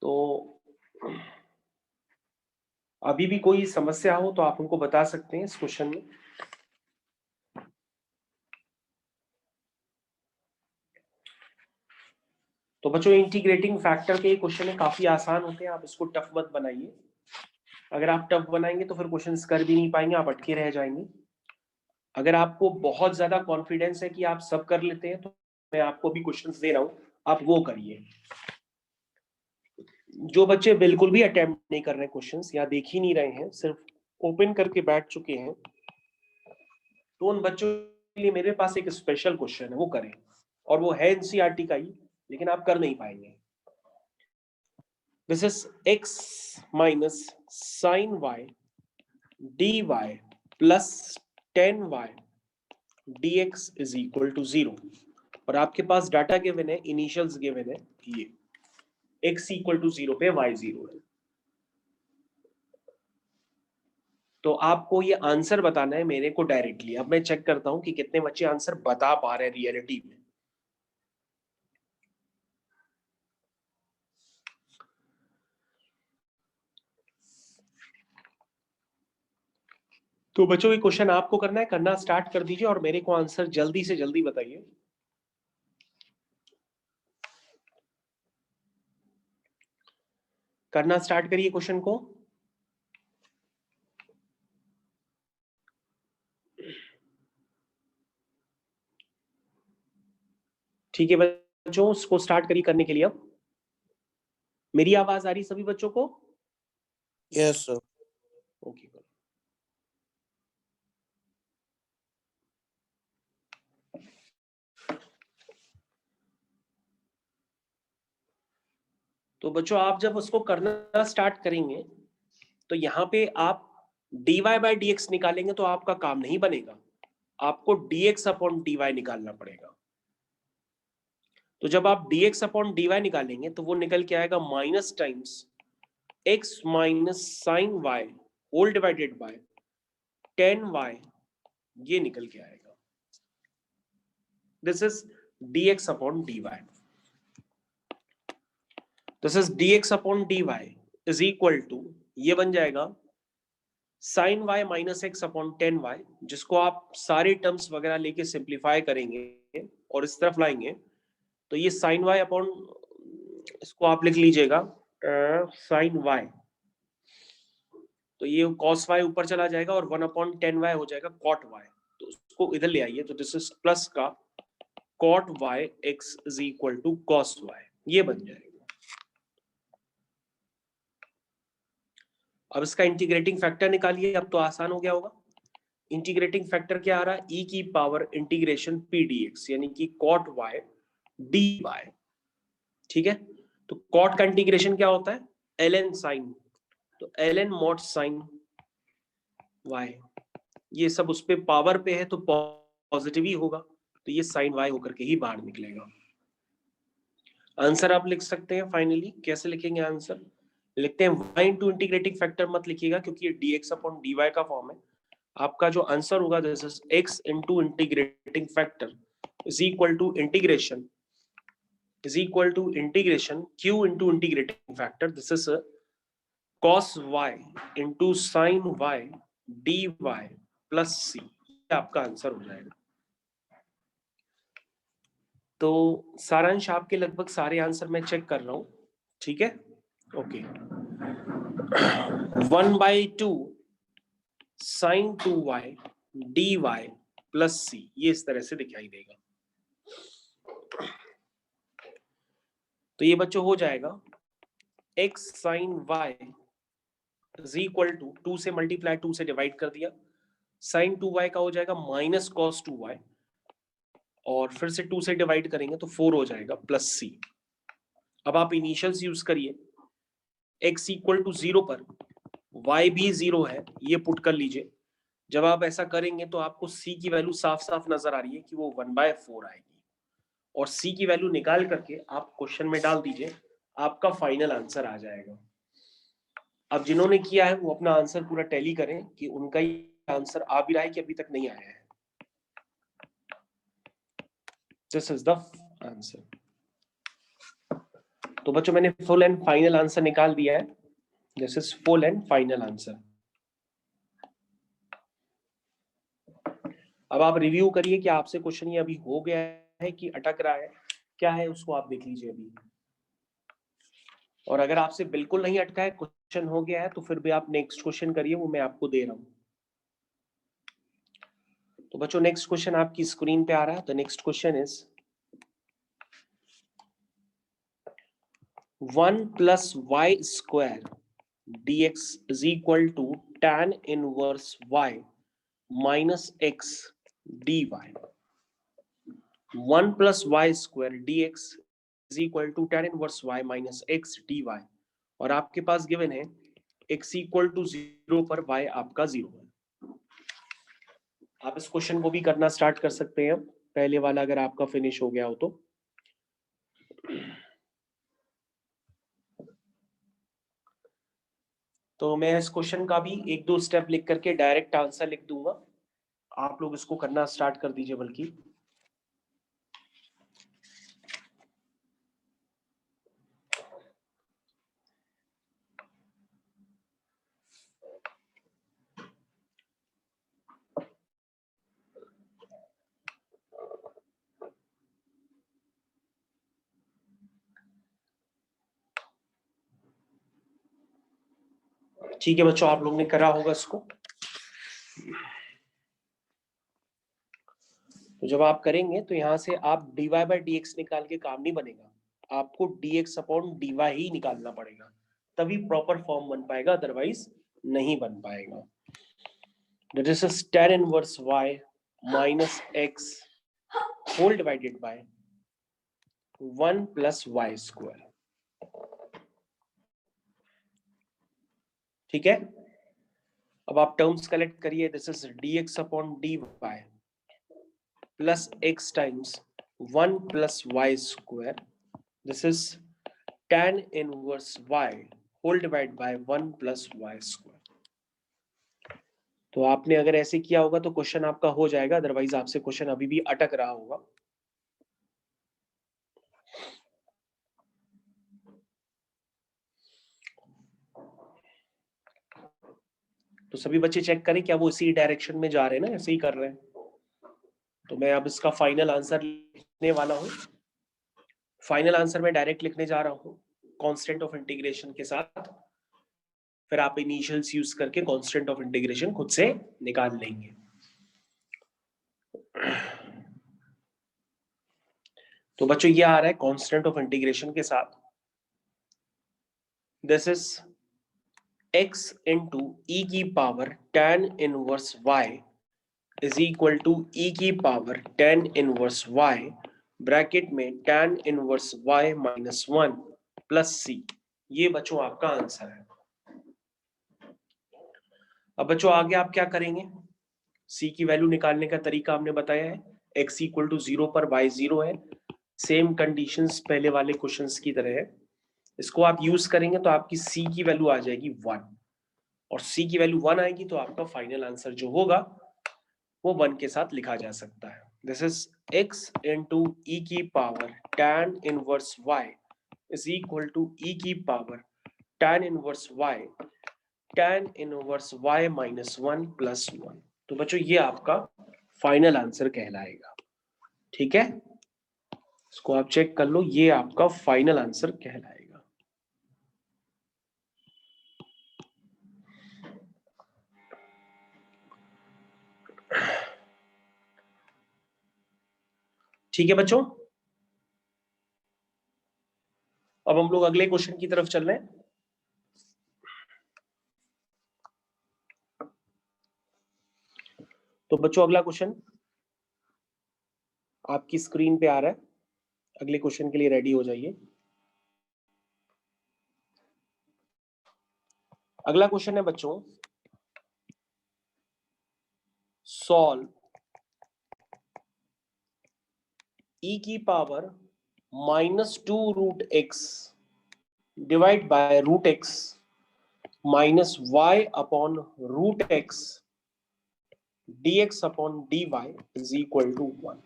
तो अभी भी कोई समस्या हो तो आप हमको बता सकते हैं इस क्वेश्चन में। तो बच्चों इंटीग्रेटिंग फैक्टर के क्वेश्चन काफी आसान होते हैं, आप इसको टफ मत बनाइए। अगर आप टफ बनाएंगे तो फिर क्वेश्चंस कर भी नहीं पाएंगे, आप अटके रह जाएंगे। अगर आपको बहुत ज्यादा कॉन्फिडेंस है कि आप सब कर लेते हैं तो मैं आपको भी क्वेश्चंस दे रहा हूं, आप वो करिए। जो बच्चे बिल्कुल भी अटेम्प्ट नहीं कर रहे हैं क्वेश्चंस, या देख ही नहीं रहे हैं, सिर्फ ओपन करके बैठ चुके हैं, तो उन बच्चों के लिए मेरे पास एक स्पेशल क्वेश्चन है, वो करें। और वो है एनसीईआरटी का ही, लेकिन आप कर नहीं पाएंगे। This is x minus sine y dy plus 10y dx is equal to 0, और आपके पास डाटा गिवन है, इनिशियल्स गिवन है, ये x इक्वल टू 0 पे y 0 है। तो आपको ये आंसर बताना है मेरे को डायरेक्टली। अब मैं चेक करता हूं कि कितने बच्चे आंसर बता पा रहे हैं रियलिटी में। तो बच्चों ये क्वेश्चन आपको करना है, करना स्टार्ट कर दीजिए और मेरे को आंसर जल्दी से जल्दी बताइए। करना स्टार्ट करिए क्वेश्चन को। ठीक है बच्चों, उसको स्टार्ट करिए करने के लिए। अब मेरी आवाज आ रही सभी बच्चों को? Yes sir. ओके। तो बच्चों आप जब उसको करना स्टार्ट करेंगे तो यहाँ पे आप dy बाई डी एक्स निकालेंगे तो आपका काम नहीं बनेगा, आपको dx अपॉन dy निकालना पड़ेगा। तो जब आप dx अपॉन dy निकालेंगे तो वो निकल के आएगा minus times x minus sine y whole divided by 10y, ये निकल के आएगा। This is dx upon dy। This is dx upon dy is equal to, ये बन जाएगा sine y minus x upon 10y, जिसको आप सारे टर्म्स वगैरह लेके सिंप्लीफाई करेंगे और इस तरफ लाएंगे तो ये साइन y अपॉन, इसको आप लिख लीजिएगा साइन y, तो ये cos y ऊपर चला जाएगा और 1 अपॉन 10y हो जाएगा cot y। तो उसको इधर ले आइए, तो दिस इज प्लस का cot y x is equal to cos y, ये बन जाएगा। अब इसका इंटीग्रेटिंग फैक्टर निकालिए, अब तो आसान हो गया होगा। इंटीग्रेटिंग फैक्टर क्या आ रहा है, e की पावर इंटीग्रेशन p dx, यानी कि cot y dy। ठीक है, तो cot का इंटीग्रेशन क्या होता है, ln sin, तो ln mod sin y, ये सब उस पे पावर पे है तो पॉजिटिव ही होगा, तो ये sin y होकर के ही बाहर निकलेगा। आंसर आप लिख सकते हैं फाइनली, कैसे लिखेंगे आंसर, लिखते हैं y इंटू इंटीग्रेटिंग फैक्टर मत लिखिएगा क्योंकि ये dx अपॉन dy का फॉर्म है। आपका जो आंसर होगा this is x into integrating factor is equal to integration q into integrating factor, this is cos y into sine y dy plus c, आपका आंसर हो जाएगा। तो सारांश आपके लगभग सारे आंसर मैं चेक कर रहा हूं, ठीक है, okay. 1/2 sine 2y dy plus c, ये इस तरह से दिखाई देगा। तो ये बच्चों हो जाएगा x sine y is equal to 2 से मल्टीप्लाई 2 से डिवाइड कर दिया, साइन 2y का हो जाएगा माइनस कॉस 2y, और फिर से 2 से डिवाइड करेंगे तो 4 हो जाएगा प्लस c। अब आप इनिशियल्स यूज करिए, x इक्वल टू 0 पर y भी 0 है, ये पुट कर लीजिए। जब आप ऐसा करेंगे तो आपको c की वैल्यू साफ साफ नजर आ रही है कि वो 1/4 आएगी, और c की वैल्यू निकाल करके आप क्वेश्चन में डाल दीजिए, आपका फाइनल आंसर आ जाएगा। अब जिन्होंने किया है वो अपना आंसर पूरा टैली करें कि उनका ही आंसर आ भी रहा है कि अभी तक नहीं आया है। This is the answer. तो बच्चों मैंने फुल एंड फाइनल आंसर निकाल दिया है, this is full and final answer. अब आप रिव्यू करिए कि आपसे क्वेश्चन ये अभी हो गया है कि अटक रहा है, क्या है उसको आप देख लीजिए अभी। और अगर आपसे बिल्कुल नहीं अटका है, क्वेश्चन हो गया है, तो फिर भी आप नेक्स्ट क्वेश्चन करिए, वो मैं आपको दे रहा हूं। तो बच्चों नेक्स्ट क्वेश्चन आपकी स्क्रीन पे आ रहा है। The next question is 1 plus y square dx is equal to tan inverse y minus x dy। 1 plus y square dx is equal to tan inverse y minus x dy, और आपके पास given है x equal to 0 पर y आपका 0 है। आप इस question को भी करना स्टार्ट कर सकते हैं, पहले वाला अगर आपका फिनिश हो गया हो तो। तो मैं इस क्वेश्चन का भी 1-2 स्टेप लिख करके डायरेक्ट आंसर लिख दूंगा, आप लोग इसको करना स्टार्ट कर दीजिए। बल्कि ठीक है बच्चों, आप लोग ने करा होगा इसको। तो जब आप करेंगे तो यहां से आप dy बाई डी एक्स निकाल के काम नहीं बनेगा, आपको dx अपॉन dy ही निकालना पड़ेगा, तभी प्रॉपर फॉर्म बन पाएगा, अदरवाइज नहीं बन पाएगा। This is tan inverse y minus x whole divided by 1 plus y square. ठीक है, अब आप टर्म्स कलेक्ट करिए। This is dx upon dy plus x times 1 plus y square, this is tan inverse y whole divide by 1 plus y square. तो आपने अगर ऐसे किया होगा तो क्वेश्चन आपका हो जाएगा, अदरवाइज आपसे क्वेश्चन अभी भी अटक रहा होगा। तो सभी बच्चे चेक करें क्या वो इसी डायरेक्शन में जा रहे हैं ना, ऐसे ही कर रहे हैं। तो मैं अब इसका फाइनल आंसर लिखने वाला हूं। फाइनल आंसर मैं डायरेक्ट लिखने जा रहा हूं कांस्टेंट ऑफ इंटीग्रेशन के साथ, फिर आप इनिशियल्स यूज करके कांस्टेंट ऑफ इंटीग्रेशन खुद से निकाल लेंगे। तो बच्चों ये आ रहा है कांस्टेंट ऑफ इंटीग्रेशन के साथ, this is x into e की power tan inverse y is equal to e की power tan inverse y bracket में tan inverse y minus 1 plus c। ये बच्चों आपका आंसर है। अब बच्चों आगे आप क्या करेंगे, c की वैल्यू निकालने का तरीका हमने बताया है। x इक्वल टू 0 पर y 0 है, सेम कंडीशंस पहले वाले क्वेश्चंस की तरह है। इसको आप यूज करेंगे तो आपकी c की वैल्यू आ जाएगी 1, और c की वैल्यू 1 आएगी तो आपका फाइनल आंसर जो होगा वो 1 के साथ लिखा जा सकता है। This is x into e की power tan inverse y is equal to e की power tan inverse y tan inverse y minus 1 plus 1। तो बच्चों ये आपका फाइनल आंसर कहलाएगा। ठीक है, इसको आप चेक कर लो, ये आपका फाइनल आंसर कहलाएगा। ठीक है बच्चों, अब हम लोग अगले क्वेश्चन की तरफ चल रहे हैं। तो बच्चों अगला क्वेश्चन आपकी स्क्रीन पे आ रहा है, अगले क्वेश्चन के लिए रेडी हो जाइए। अगला क्वेश्चन है बच्चों, सॉल्व ई की power -2√x divide by √x minus y upon √x dx upon dy is equal to 1।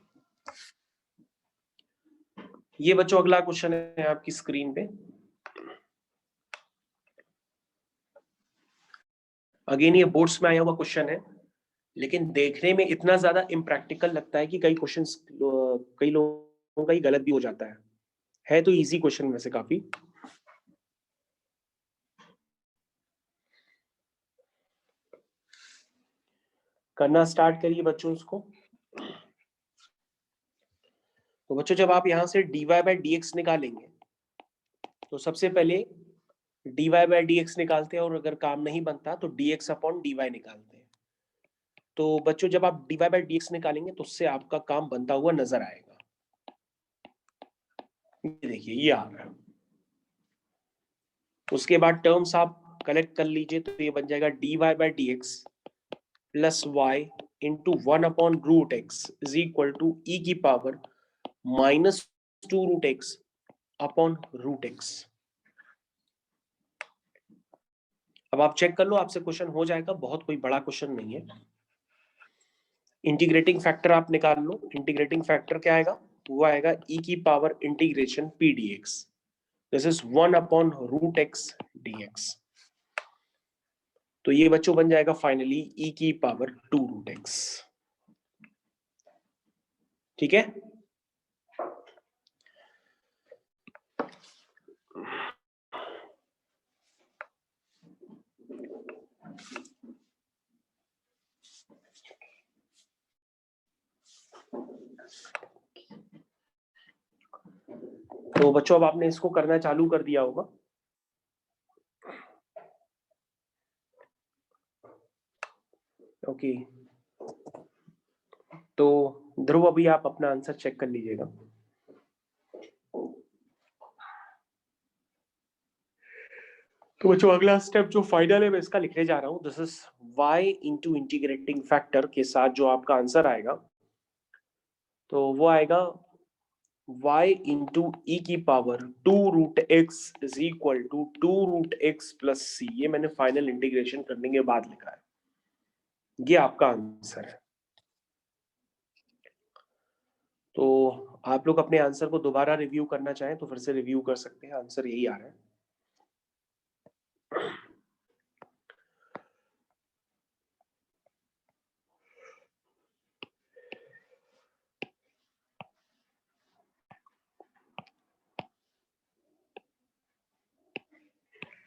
ये बच्चों अगला क्वेश्चन है आपकी स्क्रीन पे। अगेन ये बोर्ड्स में आया हुआ क्वेश्चन है, लेकिन देखने में इतना ज्यादा इम्प्रैक्टिकल लगता है कि कई क्वेश्चंस कई लोगों का ही गलत भी हो जाता है तो इजी क्वेश्चन वैसे काफी। करना स्टार्ट करिए बच्चों इसको। तो बच्चों जब आप यहां से dy बाय dx निकालेंगे तो सबसे पहले dy बाय dx निकालते हैं, और अगर काम नहीं बनता तो dx अपॉन dy निकालते हैं। तो बच्चों जब आप dy बाय dx निकालेंगे तो उससे आपका काम बनता हुआ नजर आएगा। ये देखिए ये आ रहा है। उसके बाद टर्म्स आप कलेक्ट कर लीजिए, तो ये बन जाएगा dy by dx plus y into 1 upon root x is equal to e की पावर -2√x अपॉन √x। अब आप चेक कर लो, आपसे क्वेश्चन हो जाएगा, बहुत कोई बड़ा क्वेश्चन नहीं है। इंटीग्रेटिंग फैक्टर आप निकाल लो। इंटीग्रेटिंग फैक्टर क्या आएगा, वो आएगा ई की power integration P dx, this is 1 upon √x dx। तो ये बच्चों बन जाएगा फाइनली ई की पावर 2√x। ठीक है, तो बच्चों अब आपने इसको करना चालू कर दिया होगा। ओके, तो ध्रुव अभी आप अपना आंसर चेक कर लीजिएगा। तो बच्चों अगला स्टेप जो फाइनल है मैं इसका लिखने जा रहा हूं, this is y into integrating factor के साथ जो आपका आंसर आएगा तो वो आएगा y इंटू ई की power 2√x is equal to 2√x plus c। ये मैंने फाइनल इंटीग्रेशन करने के बाद लिखा है, ये आपका आंसर है। तो आप लोग अपने आंसर को दोबारा रिव्यू करना चाहें तो फिर से रिव्यू कर सकते हैं, आंसर यही आ रहा है।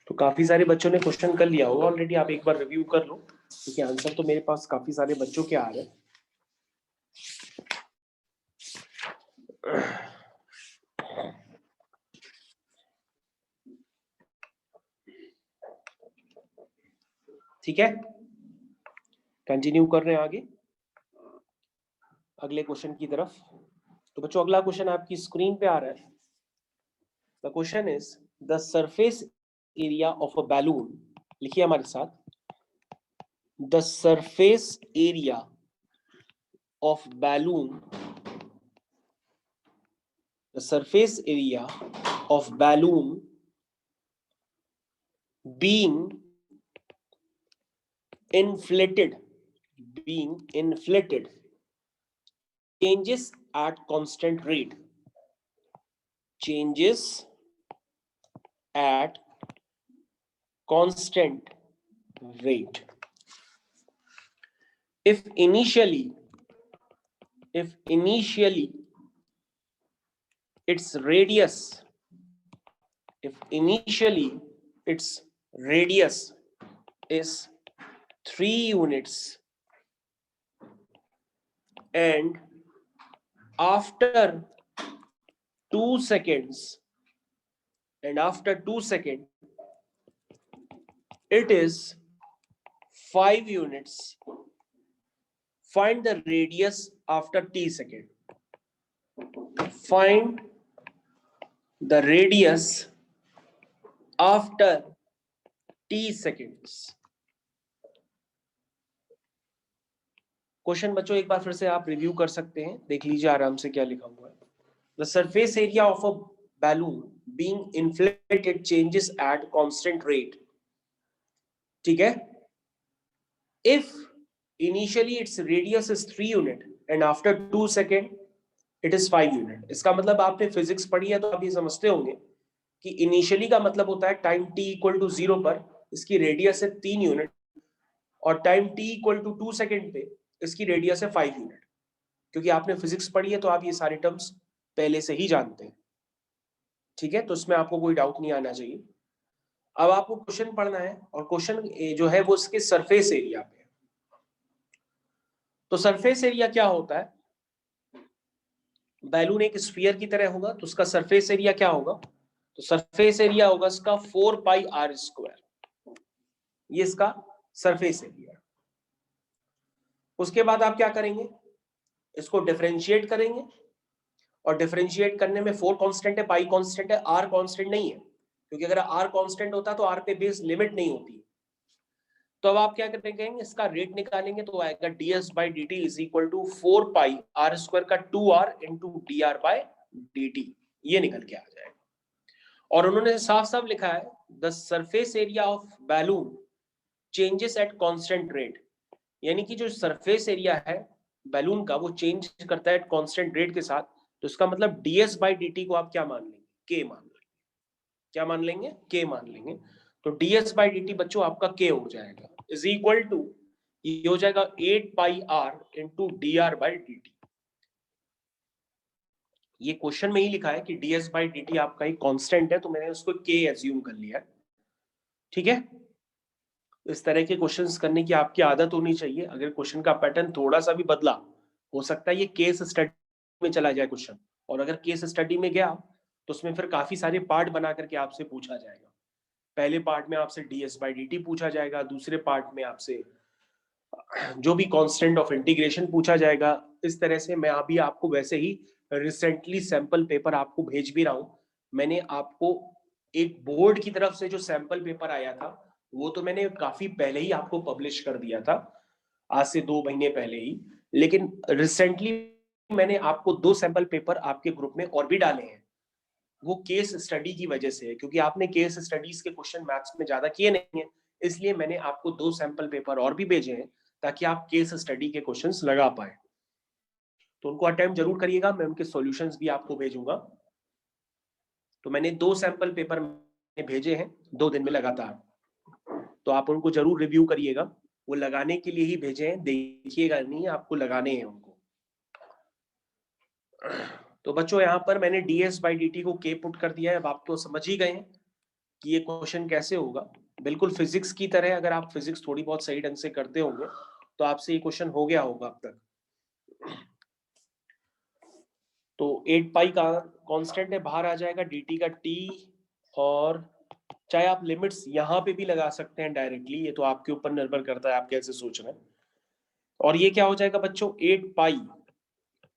तो काफी सारे बच्चों ने क्वेश्चन कर लिया होगा ऑलरेडी, आप एक बार रिव्यू कर लो क्योंकि आंसर तो मेरे पास काफी सारे बच्चों के आ रहे हैं। ठीक है, कंटिन्यू कर रहे हैं आगे अगले क्वेश्चन की तरफ। तो बच्चों अगला क्वेश्चन आपकी स्क्रीन पे आ रहा है। The question is the surface area of a balloon, लिखिए हमारे साथ, the surface area of balloon, the surface area of balloon being inflated changes at constant rate, changes at constant rate. If initially its radius is 3 units and after 2 seconds it is 5 units, find the radius after t second. Find the radius after t seconds. Question बच्चों एक बार फिर से आप review कर सकते हैं, देख लीजिए आराम से क्या लिखा हुआ है। The surface area of a balloon being inflated changes at constant rate. ठीक है, if initially its radius is 3 unit and after 2 second it is 5 unit. इसका मतलब आपने फिजिक्स पढ़ी है तो आप ये समझते होंगे कि इनिशियली का मतलब होता है टाइम t इक्वल टू 0 पर इसकी रेडियस है 3 यूनिट और time t equal to 2 second पे इसकी रेडियस है 5 यूनिट। क्योंकि आपने फिजिक्स पढ़ी है तो आप ये सारे टर्म्स पहले से ही जानते हैं। ठीक है, तो इसमें आपको कोई डाउट नहीं आना चाहिए। अब आपको क्वेश्चन पढ़ना है और क्वेश्चन जो है वो इसके सरफेस एरिया पे। तो सरफेस एरिया क्या होता है, बैलून एक स्फीयर की तरह होगा तो उसका सरफेस एरिया क्या होगा, तो सरफेस एरिया होगा इसका 4πr²। ये इसका सरफेस एरिया। उसके बाद आप क्या करेंगे, इसको डिफरेंशिएट करेंगे और डिफरेंशिएट करने में 4 कांस्टेंट है, पाई कांस्टेंट है, r कांस्टेंट नहीं है क्योंकि अगर r कांस्टेंट होता तो r पे बेस लिमिट नहीं होती। तो अब आप क्या करेंगे, इसका रेट निकालेंगे तो आएगा ds/dt is equal to 4πr² का 2r इंटू dr/dt, ये निकल के आ जाएगा। और उन्होंने साफ साफ लिखा है the surface area of balloon changes at constant rate, यानी कि जो सरफेस एरिया है बैलून का वो चेंज करता है कांस्टेंट रेट के साथ। तो इसका मतलब ds/dt को आप क्या मान लेंगे, k मान लेंगे। क्या मान लेंगे, k मान लेंगे। तो ds/dt बच्चों आपका k हो जाएगा इज इक्वल टू, ये हो जाएगा 8πr इंटू dr/dt। ये क्वेश्चन में ही लिखा है कि ds/dt आपका एक कांस्टेंट है तो मैंने उसको k एज्यूम कर लिया। ठीक है, इस तरह के क्वेश्चंस करने की आपकी आदत होनी चाहिए। अगर क्वेश्चन का पैटर्न थोड़ा सा भी बदला, हो सकता है ये केस स्टडी में चला जाए क्वेश्चन, और अगर केस स्टडी में गया तो उसमें फिर काफी सारे पार्ट बना करके आपसे पूछा जाएगा। पहले पार्ट में आपसे ds/dt पूछा जाएगा, दूसरे पार्ट में आपसे जो भी कांस्टेंट ऑफ इंटीग्रेशन पूछा जाएगा। इस तरह से मैं अभी आपको वैसे ही रिसेंटली सैंपल पेपर आपको भेज भी रहा हूं। मैंने आपको एक बोर्ड की तरफ से जो सैंपल पेपर आया था वो तो मैंने काफी पहले ही आपको पब्लिश कर दिया था, आज से 2 महीने पहले ही। लेकिन रिसेंटली मैंने आपको 2 सैंपल पेपर आपके ग्रुप में और भी डाले हैं। वो केस स्टडी की वजह से है, क्योंकि आपने केस स्टडीज के क्वेश्चन मैथ्स में ज्यादा किए नहीं है, इसलिए मैंने आपको 2 सैंपल पेपर और भी भेजे हैं ताकि आप केस स्टडी के क्वेश्चंस लगा पाए। तो उनको अटेम्प्ट जरूर करिएगा, मैं उनके सॉल्यूशंस भी आपको भेजूंगा। तो मैंने 2 सैंपल पेपर भेजे हैं 2 दिन में लगातार, तो आप उनको जरूर रिव्यू करिएगा। वो लगाने के लिए ही भेजे हैं, देखिएगा नहीं, आपको लगाने हैं उनको। तो बच्चों यहाँ पर मैंने ds बाई dt को k पुट कर दिया है। अब आप तो समझ ही गए हैं कि ये क्वेश्चन कैसे होगा। बिल्कुल फिजिक्स की तरह, अगर आप फिजिक्स थोड़ी बहुत सही ढंग से करते होंगे तो आपसे ये क्वेश्चन हो गया होगा अब तक। तो 8 पाई का कांस्टेंट है, बाहर आ जाएगा dt का t, और चाहे आप लिमिट्स यहाँ पे भी लगा सकते हैं डायरेक्टली, ये तो आपके ऊपर निर्भर करता है आप कैसे सोच रहे हैं। और ये क्या हो जाएगा बच्चों, 8 पाई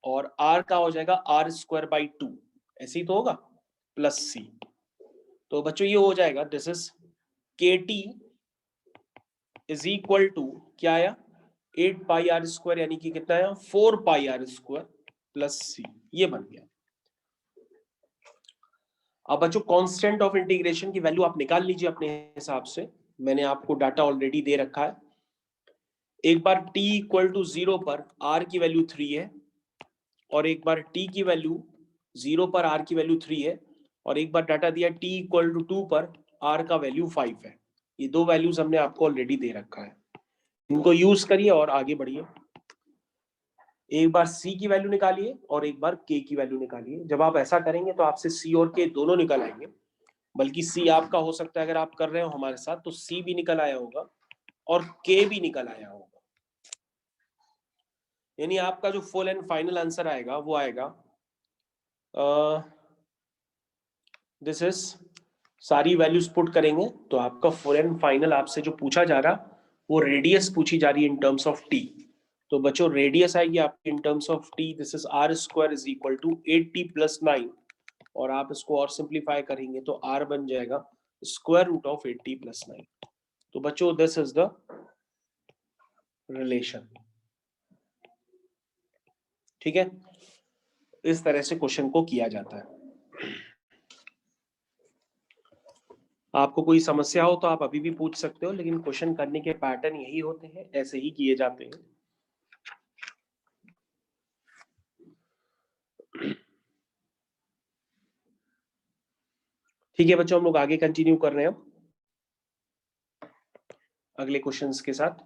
और r का हो जाएगा r स्क्वायर बाई 2, ऐसे ही तो होगा, प्लस c। तो बच्चों ये हो जाएगा, this is kt is equal to क्या आया, 8 पाई आर स्क्वायर, यानी कि कितना आया, 4 पाई आर स्क्वायर प्लस c, ये बन गया। अब बच्चों कांस्टेंट ऑफ इंटीग्रेशन की वैल्यू आप निकाल लीजिए अपने हिसाब से, मैंने आपको डाटा ऑलरेडी दे रखा है। एक बार t इक्वल टू 0 पर r की वैल्यू 3 है, और एक बार t की वैल्यू 0 पर r की वैल्यू 3 है, और एक बार डाटा दिया t इक्वल टू 2 पर r का वैल्यू 5 है। ये 2 वैल्यूज हमने आपको ऑलरेडी दे रखा है, इनको यूज करिए और आगे बढ़िए। एक बार c की वैल्यू निकालिए और एक बार k की वैल्यू निकालिए। जब आप ऐसा करेंगे तो आपसे c और k दोनों निकल आएंगे, बल्कि c आपका हो सकता है, अगर आप कर रहे हो हमारे साथ, तो c भी निकल आया होगा और k भी निकल आया होगा। यानी आपका जो फुल एंड फाइनल आंसर आएगा वो आएगा, दिस इज, सारी वैल्यूज पुट करेंगे तो आपका फुल एंड फाइनल, आपसे जो पूछा जा रहा वो रेडियस पूछी जा रही है इन टर्म्स ऑफ टी। तो बच्चों रेडियस आएगी आपकी in terms of t, this is r square is equal to 8t plus 9, और आप इसको और सिंप्लीफाई करेंगे तो r बन जाएगा square root of 8t plus 9। तो बच्चों दिस इज द रिलेशन। ठीक है, इस तरह से क्वेश्चन को किया जाता है। आपको कोई समस्या हो तो आप अभी भी पूछ सकते हो, लेकिन क्वेश्चन करने के पैटर्न यही होते हैं, ऐसे ही किए जाते हैं। ठीक है बच्चों, हम लोग आगे कंटिन्यू कर रहे हैं अगले क्वेश्चंस के साथ।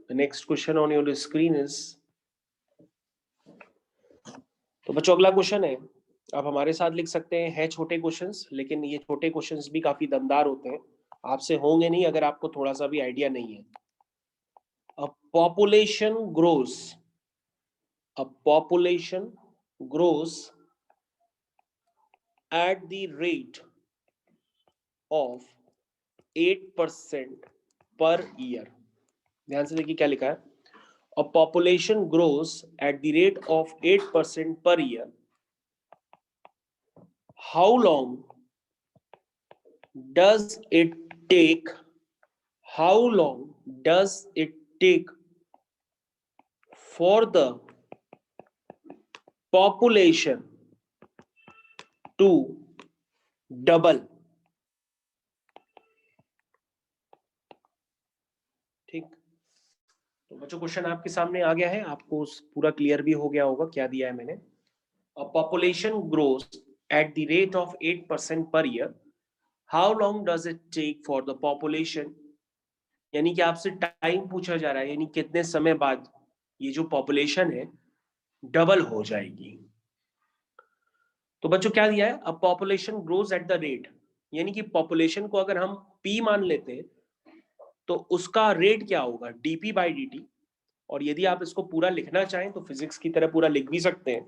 The next question on your screen is, तो बच्चों अगला क्वेश्चन है, आप हमारे साथ लिख सकते हैं छोटे क्वेश्चंस, लेकिन ये छोटे क्वेश्चंस भी काफी दमदार होते हैं, आपसे होंगे नहीं अगर आपको थोड़ा सा भी आइडिया नहीं है। A population grows, a population grows at the rate of 8% per year। ध्यान से देखिए क्या लिखा है, a population grows at the rate of 8% per year, how long does it take, how long does it take for the population to double? ठीक, तो बच्चों question आपके सामने आ गया है, आपको पूरा क्लियर भी हो गया होगा क्या दिया है मैंने। A population grows at the rate of 8% per year, how long does it take for the population, यानी कि आपसे टाइम पूछा जा रहा है, यानी कितने समय बाद ये जो पॉपुलेशन है डबल हो जाएगी। तो बच्चों क्या दिया है, अब population grows at the rate, यानी कि पॉपुलेशन को अगर हम p मान लेते हैं तो उसका रेट क्या होगा, dp बाई dt। और यदि आप इसको पूरा लिखना चाहें तो फिजिक्स की तरह पूरा लिख भी सकते हैं,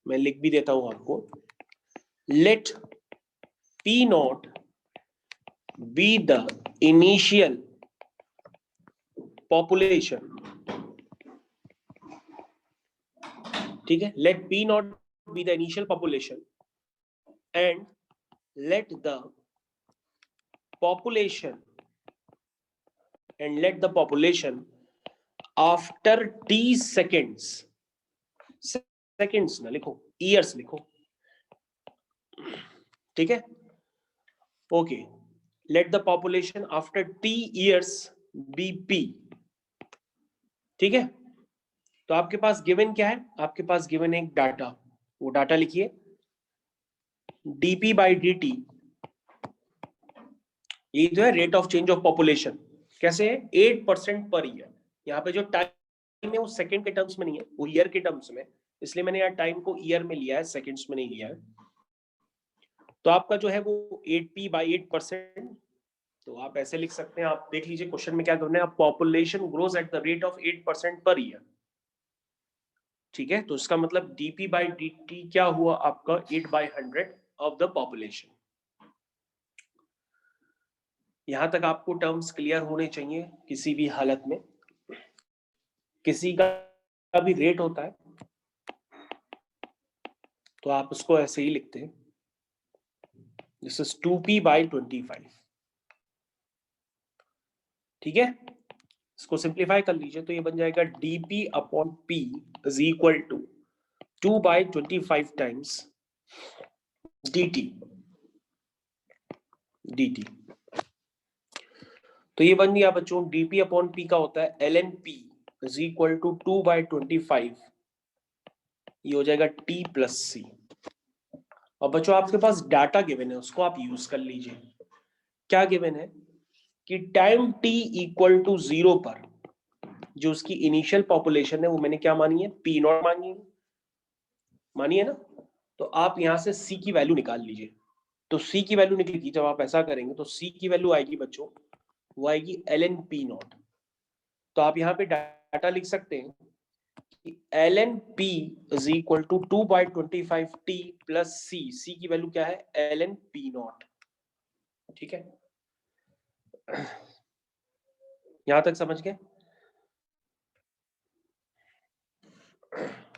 मैं लिख भी देता हूं आपको। Let p nought be the initial population, ठीक है, let p nought be the initial population and let the population and let the population after t seconds, seconds ना लिखो, ईयर्स लिखो, ठीक है। Okay, let the population after t years be p, ठीक है। तो आपके पास गिवन क्या है, आपके पास गिवन एक डाटा, वो डाटा लिखिए, डीपी बाई डी टी, ये जो है rate of change of population, कैसे है 8% पर ईयर। यहाँ पे जो टाइम है वो सेकंड के टर्म्स में नहीं है, वो ईयर के टर्म्स में, इसलिए मैंने यहाँ टाइम को ईयर में लिया है, सेकंड्स में नहीं लिया है। तो आपका जो है वो 8p बाई 8%, तो आप ऐसे लिख सकते हैं, आप देख लीजिए क्वेश्चन में क्या करना है, population grows at the rate of 8% per year, ठीक है। तो इसका मतलब dp बाई dt क्या हुआ आपका 8/100 ऑफ द पॉपुलेशन। यहां तक आपको टर्म्स क्लियर होने चाहिए। किसी भी हालत में किसी का भी रेट होता है तो आप उसको ऐसे ही लिखते हैं, दिस इज 2p बाई 25, ठीक है। इसको सिंप्लीफाई कर लीजिए तो ये बन जाएगा dp upon p is equal to 2/25 times dt। तो ये बन गया बच्चों, dp अपॉन p का होता है ln p is equal to 2/25, ये हो जाएगा t प्लस c। और बच्चों आपके पास डाटा गिवन है, उसको आप यूज कर लीजिए। क्या गिवन है कि टाइम t इक्वल टू 0 पर जो उसकी इनिशियल पॉपुलेशन है वो मैंने क्या मानी है, पी नॉट मानी है ना। तो आप यहां से c की वैल्यू निकाल लीजिए। तो c की वैल्यू निकलेगी, जब आप ऐसा करेंगे तो c की वैल्यू आएगी बच्चों, वो आएगी ln p नॉट। तो आप यहाँ पे डाटा लिख सकते हैं कि ln p is equal to 2/25 t plus c की वैल्यू क्या है ln p नॉट, ठीक है। यहां तक समझ गए।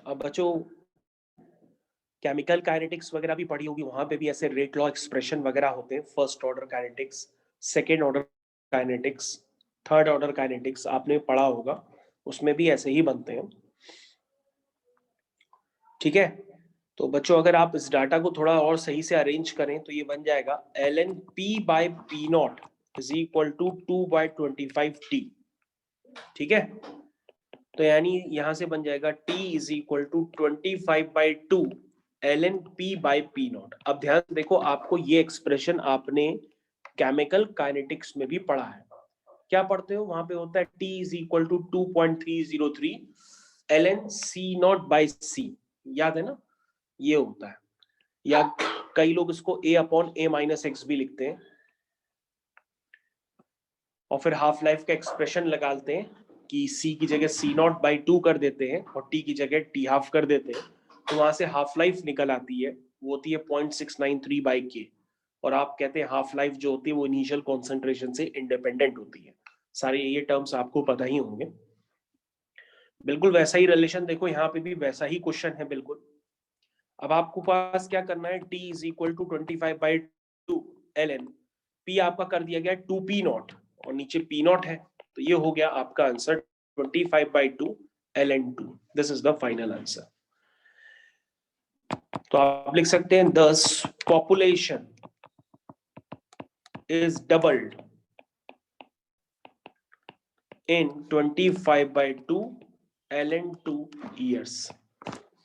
अब बच्चों केमिकल काइनेटिक्स वगैरह भी पढ़ी होगी, वहां पे भी ऐसे रेट लॉ एक्सप्रेशन वगैरह होते हैं, first order kinetics, second order kinetics, third order kinetics आपने पढ़ा होगा, उसमें भी ऐसे ही बनते हैं, ठीक है। तो बच्चों अगर आप इस डाटा को थोड़ा और सही से अरेंज करें तो ये बन जाएगा ln p by p nought is equal to 2/25t, ठीक है। तो यानी यहां से बन जाएगा t is equal to 25/2 ln p by p nought. अब ध्यान से देखो, आपको ये एक्सप्रेशन आपने केमिकल काइनेटिक्स में भी पढ़ा है। क्या पढ़ते हो, वहां पे होता है t is equal to 2.303 ln c nought by c, याद है ना, ये होता है। या कई लोग इसको a upon a minus x भी लिखते हैं, और फिर हाफ लाइफ का एक्सप्रेशन लगाते हैं कि c की जगह c नॉट बाई 2 कर देते हैं और t की जगह t हाफ कर देते हैं, तो वहां से हाफ लाइफ निकल आती है, वो होती है 0.693/k। और आप कहते हैं हाफ लाइफ जो होती है वो इनिशियल कॉन्सेंट्रेशन से इंडिपेंडेंट होती है। सारे ये टर्म्स आपको पता ही होंगे। बिल्कुल वैसा ही रिलेशन देखो, यहाँ पे भी वैसा ही क्वेश्चन है बिल्कुल। अब आपको पास क्या करना है, t is equal to 25/2 ln p आपका कर दिया गया 2p नॉट और नीचे p नॉट है, तो ये हो गया आपका answer 25/2 ln 2। This is the final answer. तो आप लिख सकते हैं thus population is doubled in 25/2 ln 2 years।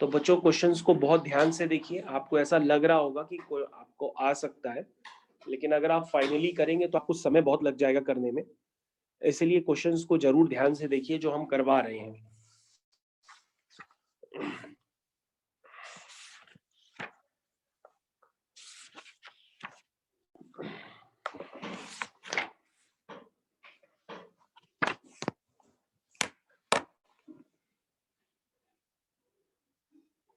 तो बच्चों क्वेश्चंस को बहुत ध्यान से देखिए, आपको ऐसा लग रहा होगा कि आपको आ सकता है, लेकिन अगर आप फाइनली करेंगे तो आपको समय बहुत लग जाएगा करने में, इसलिए क्वेश्चंस को जरूर ध्यान से देखिए जो हम करवा रहे हैं।